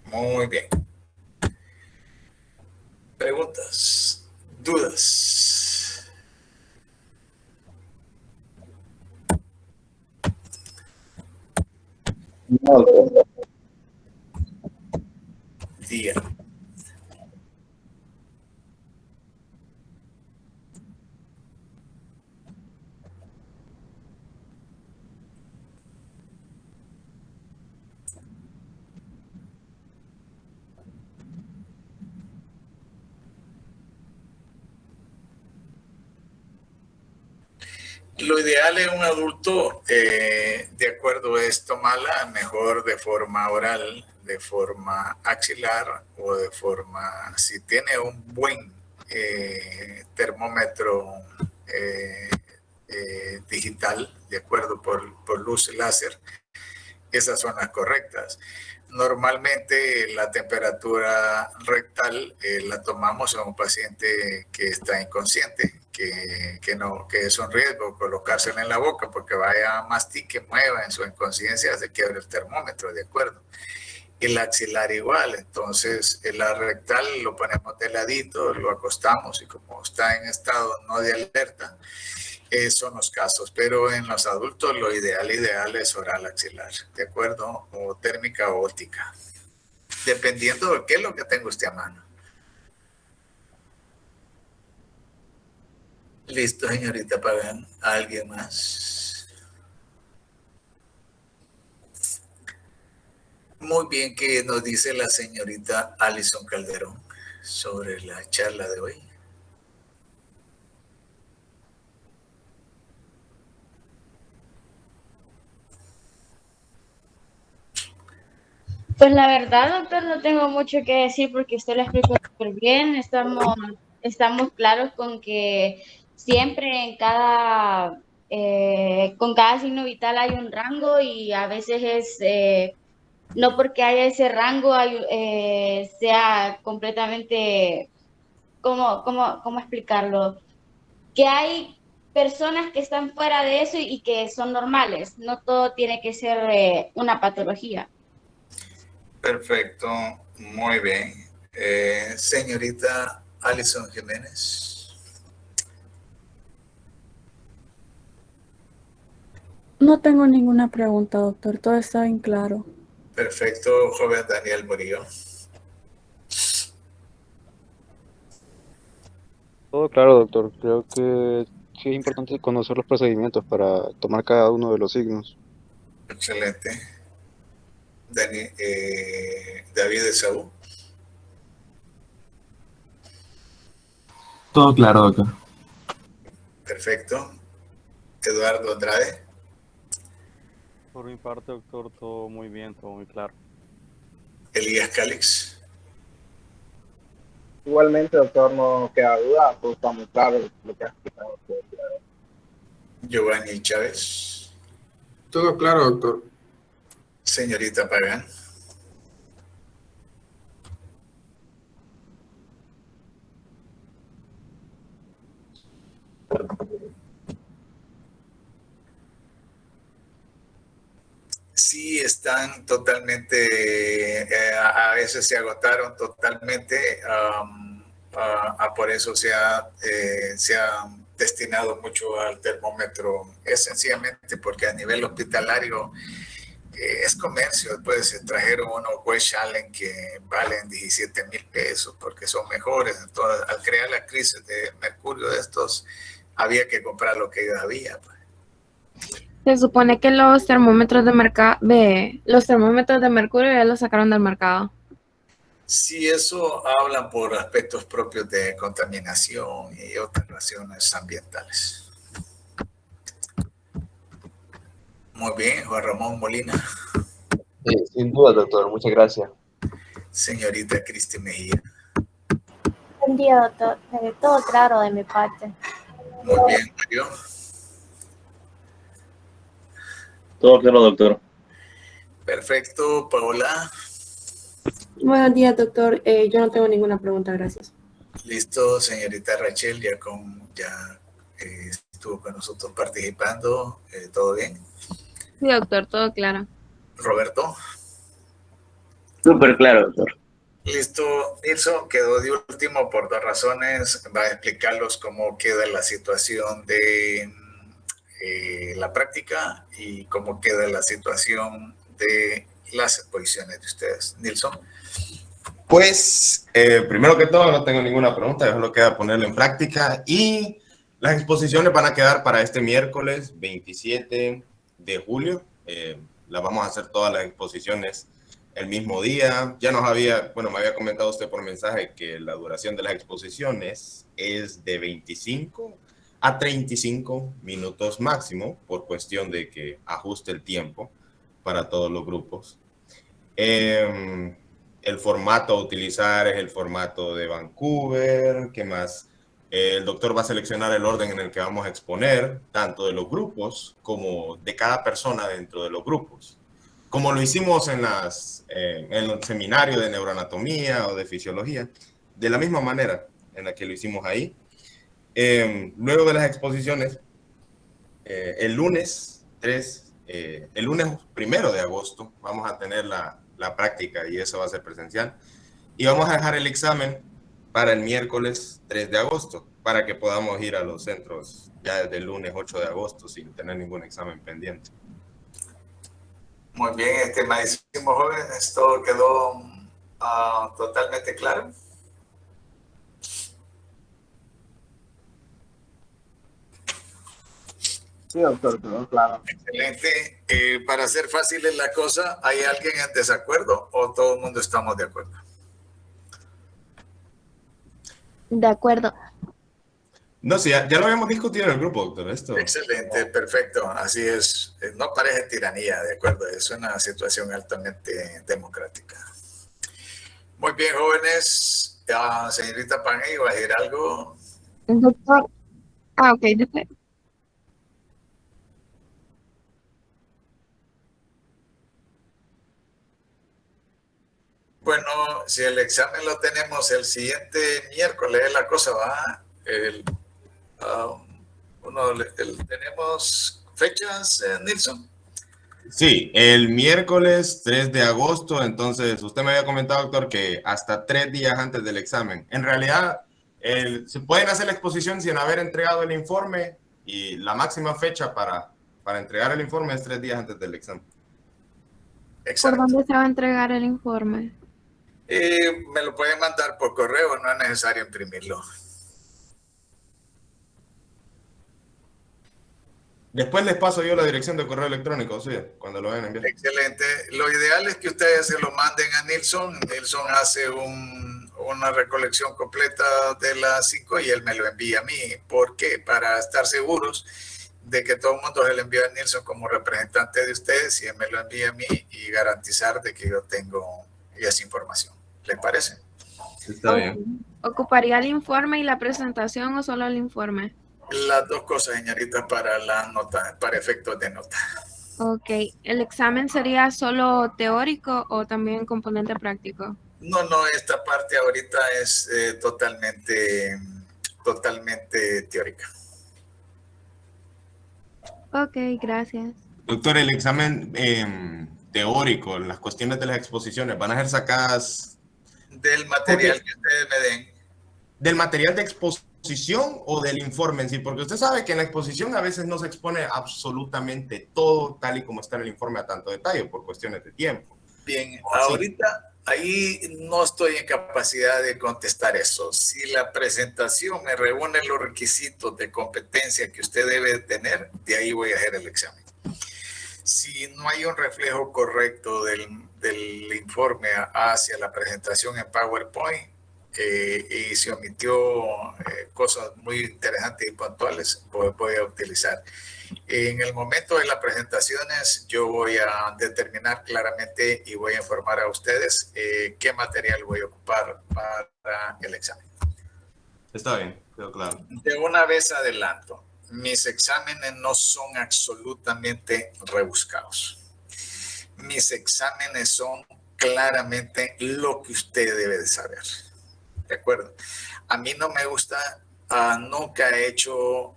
Muy bien. ¿Preguntas? ¿Dudas? No, Día. Lo ideal en un adulto, de acuerdo, es tomarla mejor de forma oral, de forma axilar o de forma, si tiene un buen termómetro digital, de acuerdo, por luz láser, esas son las correctas. Normalmente la temperatura rectal la tomamos en un paciente que está inconsciente, que es un riesgo colocársela en la boca porque vaya mastique, mueva en su inconsciencia, se quiebre el termómetro, ¿de acuerdo? El axilar igual, entonces el rectal lo ponemos de ladito, lo acostamos y como está en estado no de alerta, son los casos, pero en los adultos lo ideal es oral axilar, ¿de acuerdo? O térmica o óptica, dependiendo de qué es lo que tenga usted a mano. Listo, señorita Pagán. ¿Alguien más? Muy bien, ¿qué nos dice la señorita Alison Calderón sobre la charla de hoy? Pues la verdad, doctor, no tengo mucho que decir porque usted lo explicó súper bien. Estamos claros con que siempre con cada signo vital hay un rango y a veces no porque haya ese rango sea completamente, ¿cómo explicarlo? Que hay personas que están fuera de eso y que son normales. No todo tiene que ser una patología. Perfecto, muy bien. Señorita Alison Jiménez. No tengo ninguna pregunta, doctor. Todo está bien claro. Perfecto, joven Daniel Murillo. Todo claro, doctor. Creo que sí es importante conocer los procedimientos para tomar cada uno de los signos. Excelente. David Esaú. Todo claro, doctor. Perfecto. Eduardo Andrade. Por mi parte, doctor, todo muy bien, todo muy claro. Elías Calix. Igualmente, doctor, no queda duda, todo está muy claro lo que ha explicado. Giovanni Chávez. Todo claro, doctor. Señorita Pagán. Sí, están totalmente, a veces se agotaron totalmente, por eso se ha destinado mucho al termómetro, es sencillamente porque a nivel hospitalario es comercio. Después se trajeron unos West Allen que valen 17,000 pesos porque son mejores. Entonces, al crear la crisis de mercurio de estos, había que comprar lo que había, pues. Se supone que los termómetros de mercurio ya los sacaron del mercado. Sí, eso habla por aspectos propios de contaminación y otras razones ambientales. Muy bien, Juan Ramón Molina. Sin duda, doctor. Muchas gracias. Señorita Cristi Mejía. Buen día, doctor. Todo claro de mi parte. Muy bien, Mario. Todo claro, doctor. Perfecto, Paola. Buenos días, doctor. Yo no tengo ninguna pregunta, gracias. Listo, señorita Rachel, ya estuvo con nosotros participando. ¿Todo bien? Sí, doctor, todo claro. Roberto. Súper claro, doctor. Listo, Nilsson quedó de último por dos razones. Va a explicarlos cómo queda la situación de la práctica y cómo queda la situación de las exposiciones de ustedes. Nilsson. Pues, primero que todo, no tengo ninguna pregunta, yo solo queda ponerlo en práctica y las exposiciones van a quedar para este miércoles 27 de julio. Las vamos a hacer todas las exposiciones el mismo día. Ya me había comentado usted por mensaje que la duración de las exposiciones es de 25 a 35 minutos máximo, por cuestión de que ajuste el tiempo para todos los grupos. El formato a utilizar es el formato de Vancouver. ¿Qué más? El doctor va a seleccionar el orden en el que vamos a exponer, tanto de los grupos como de cada persona dentro de los grupos. Como lo hicimos en el seminario de neuroanatomía o de fisiología, de la misma manera en la que lo hicimos ahí. Luego de las exposiciones, el lunes 1 de agosto vamos a tener la práctica y eso va a ser presencial. Y vamos a dejar el examen para el miércoles 3 de agosto, para que podamos ir a los centros ya desde el lunes 8 de agosto sin tener ningún examen pendiente. Muy bien, estimadísimos jóvenes, todo quedó totalmente claro. Sí, doctor, quedó claro. Excelente. Para hacer fáciles la cosa, ¿hay alguien en desacuerdo o todo el mundo estamos de acuerdo? De acuerdo. No, sí, ya lo habíamos discutido en el grupo, doctor. Excelente, perfecto. Así es. No parece tiranía, de acuerdo. Es una situación altamente democrática. Muy bien, jóvenes. Señorita Pange, ¿iba a decir algo? Doctor. Ok, después. Bueno, si el examen lo tenemos el siguiente miércoles, la cosa va. ¿Tenemos fechas, Nilsson? Sí, el miércoles 3 de agosto, entonces usted me había comentado, doctor, que hasta 3 días antes del examen. En realidad, se pueden hacer la exposición sin haber entregado el informe y la máxima fecha para entregar el informe es 3 días antes del examen. Exacto. ¿Por dónde se va a entregar el informe? Me lo pueden mandar por correo, no es necesario imprimirlo. Después les paso yo la dirección de correo electrónico, sí, cuando lo vayan a enviar. Excelente. Lo ideal es que ustedes se lo manden a Nilsson. Nilsson hace una recolección completa de las 5 y él me lo envía a mí. ¿Por qué? Para estar seguros de que todo el mundo se lo envía a Nilsson como representante de ustedes y él me lo envía a mí y garantizar de que yo tengo esa información. ¿Les parece? Está bien. ¿Ocuparía el informe y la presentación o solo el informe? Las dos cosas, señorita, para la nota, para efectos de nota. Ok. ¿El examen sería solo teórico o también componente práctico? No, esta parte ahorita es totalmente teórica. Ok, gracias. Doctor, el examen teórico, las cuestiones de las exposiciones, ¿van a ser sacadas del material que ustedes me den? ¿Del material de exposición o del informe en sí? Porque usted sabe que en la exposición a veces no se expone absolutamente todo tal y como está en el informe a tanto detalle por cuestiones de tiempo. Bien, ahorita ahí no estoy en capacidad de contestar eso. Si la presentación me reúne los requisitos de competencia que usted debe tener, de ahí voy a hacer el examen. Si no hay un reflejo correcto del informe hacia la presentación en PowerPoint y se omitió cosas muy interesantes y puntuales, pues voy a utilizar. En el momento de las presentaciones yo voy a determinar claramente y voy a informar a ustedes qué material voy a ocupar para el examen. Está bien, quedó claro. De una vez adelanto, mis exámenes no son absolutamente rebuscados. Mis exámenes son claramente lo que usted debe de saber. ¿De acuerdo? A mí no me gusta, nunca he hecho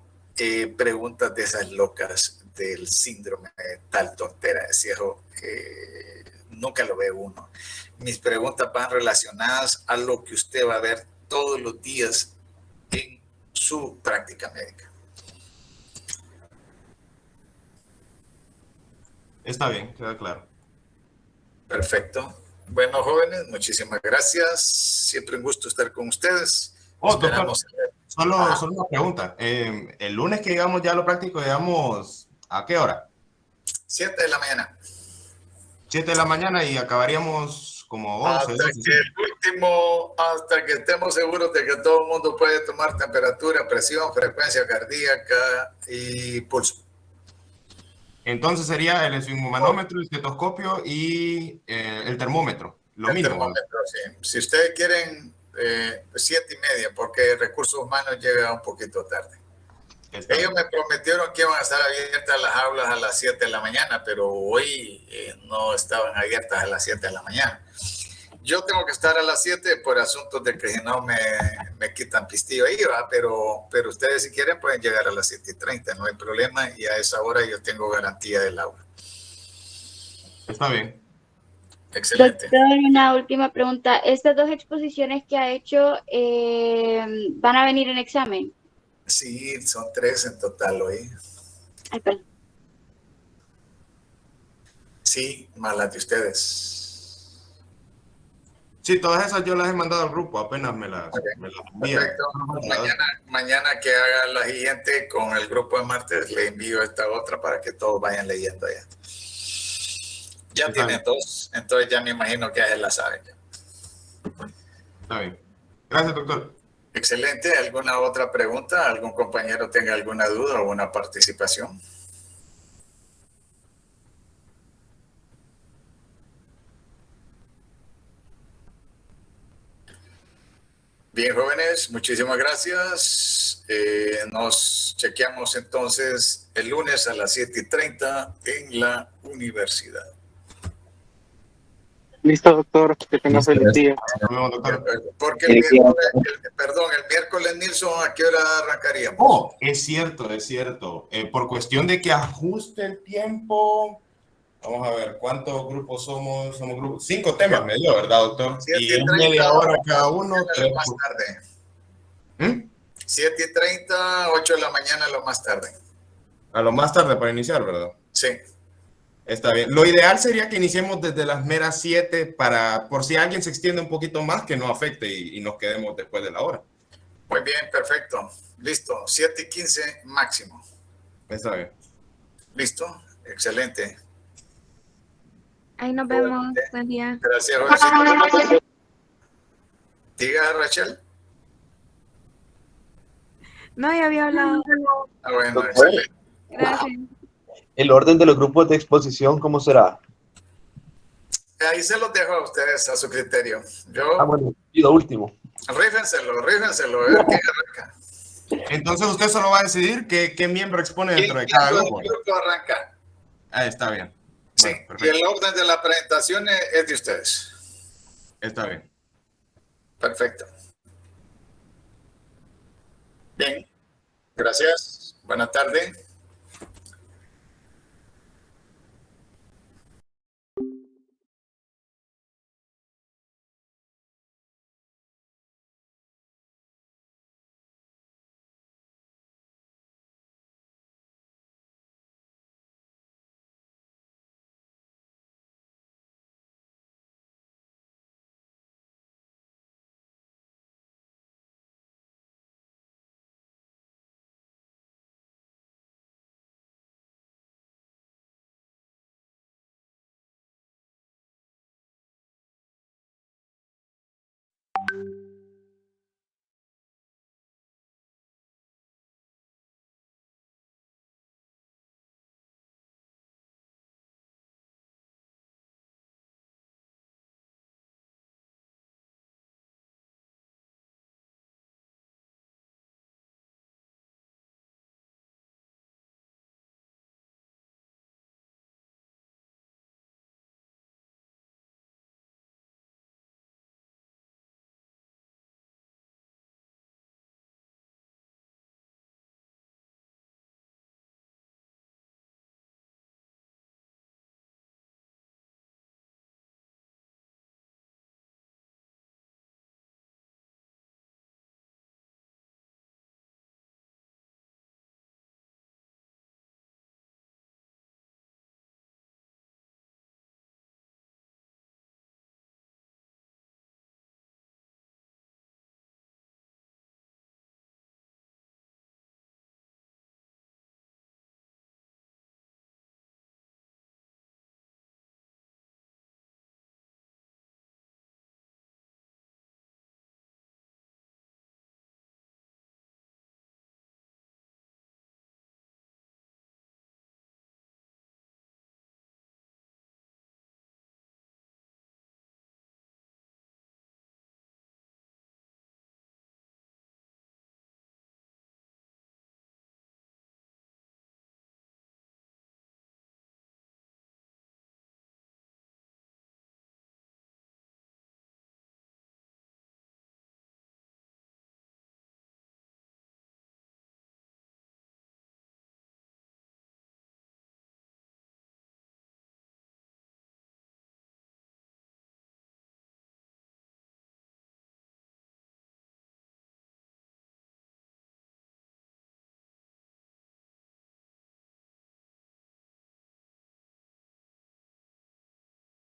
preguntas de esas locas del síndrome de tal tontera de cierro. Nunca lo ve uno. Mis preguntas van relacionadas a lo que usted va a ver todos los días en su práctica médica. Está bien, queda claro. Perfecto. Bueno, jóvenes, muchísimas gracias. Siempre un gusto estar con ustedes. Doctor, solo una pregunta. El lunes que llegamos ya a lo práctico, llegamos ¿a qué hora? 7 de la mañana. 7 de la mañana y acabaríamos como 11. Hasta que el último, hasta que estemos seguros de que todo el mundo puede tomar temperatura, presión, frecuencia cardíaca y pulso. Entonces sería el esfigmomanómetro, el estetoscopio y el termómetro. Lo El mínimo. termómetro, sí. Si ustedes quieren 7:30, porque Recursos Humanos llega un poquito tarde. Ellos me prometieron que iban a estar abiertas las aulas a las 7 de la mañana, pero hoy no estaban abiertas a las 7 de la mañana. Yo tengo que estar a las 7 por asuntos de que si no me quitan pistillo ahí, ¿va? Pero ustedes si quieren pueden llegar a las 7:30, no hay problema, y a esa hora yo tengo garantía del aula. Está bien. Excelente. Doctor, una última pregunta. ¿Estas 2 exposiciones que ha hecho van a venir en examen? Sí, son 3 en total hoy. Ay, perdón. Sí, más las de ustedes. Sí, todas esas yo las he mandado al grupo, apenas me las envían. Perfecto. Mañana que haga la siguiente con el grupo de martes, le envío esta otra para que todos vayan leyendo allá. Ya tienen 2, entonces ya me imagino que ya se la saben. Está bien. Gracias, doctor. Excelente. ¿Alguna otra pregunta? ¿Algún compañero tenga alguna duda o una participación? Bien, jóvenes, muchísimas gracias. Nos chequeamos entonces el lunes a las 7:30 en la universidad. Listo, doctor. Que tenga feliz día. Porque el miércoles, Nilsson, ¿a qué hora arrancaríamos? Oh, es cierto. Por cuestión de que ajuste el tiempo, vamos a ver, ¿cuántos grupos somos? Somos grupos, 5 temas me dio, ¿verdad, doctor? Y es media hora cada uno. Más tarde. 7:30, 8 de la mañana lo más tarde. A lo más tarde para iniciar, ¿verdad? Sí. Está bien. Lo ideal sería que iniciemos desde las meras 7 para, por si alguien se extiende un poquito más, que no afecte y nos quedemos después de la hora. Muy bien, perfecto. Listo. 7:15 máximo. Está bien. Listo. Excelente. Ahí nos vemos. Buen día. Gracias, jovencito. Diga, Rachel. No, ya había hablado. Ah, bueno, Doctor. excelente. Gracias. ¿El orden de los grupos de exposición cómo será? Ahí se los dejo a ustedes a su criterio. Yo, Bueno, y lo último. rífenselo, a ver quién arranca. Entonces usted solo va a decidir qué miembro expone dentro de cada grupo. ¿Quién grupo arranca? Ah, está bien. Sí, Bueno, y el orden de la presentación es de ustedes. Está bien. Perfecto. Bien. Gracias. Buenas tardes.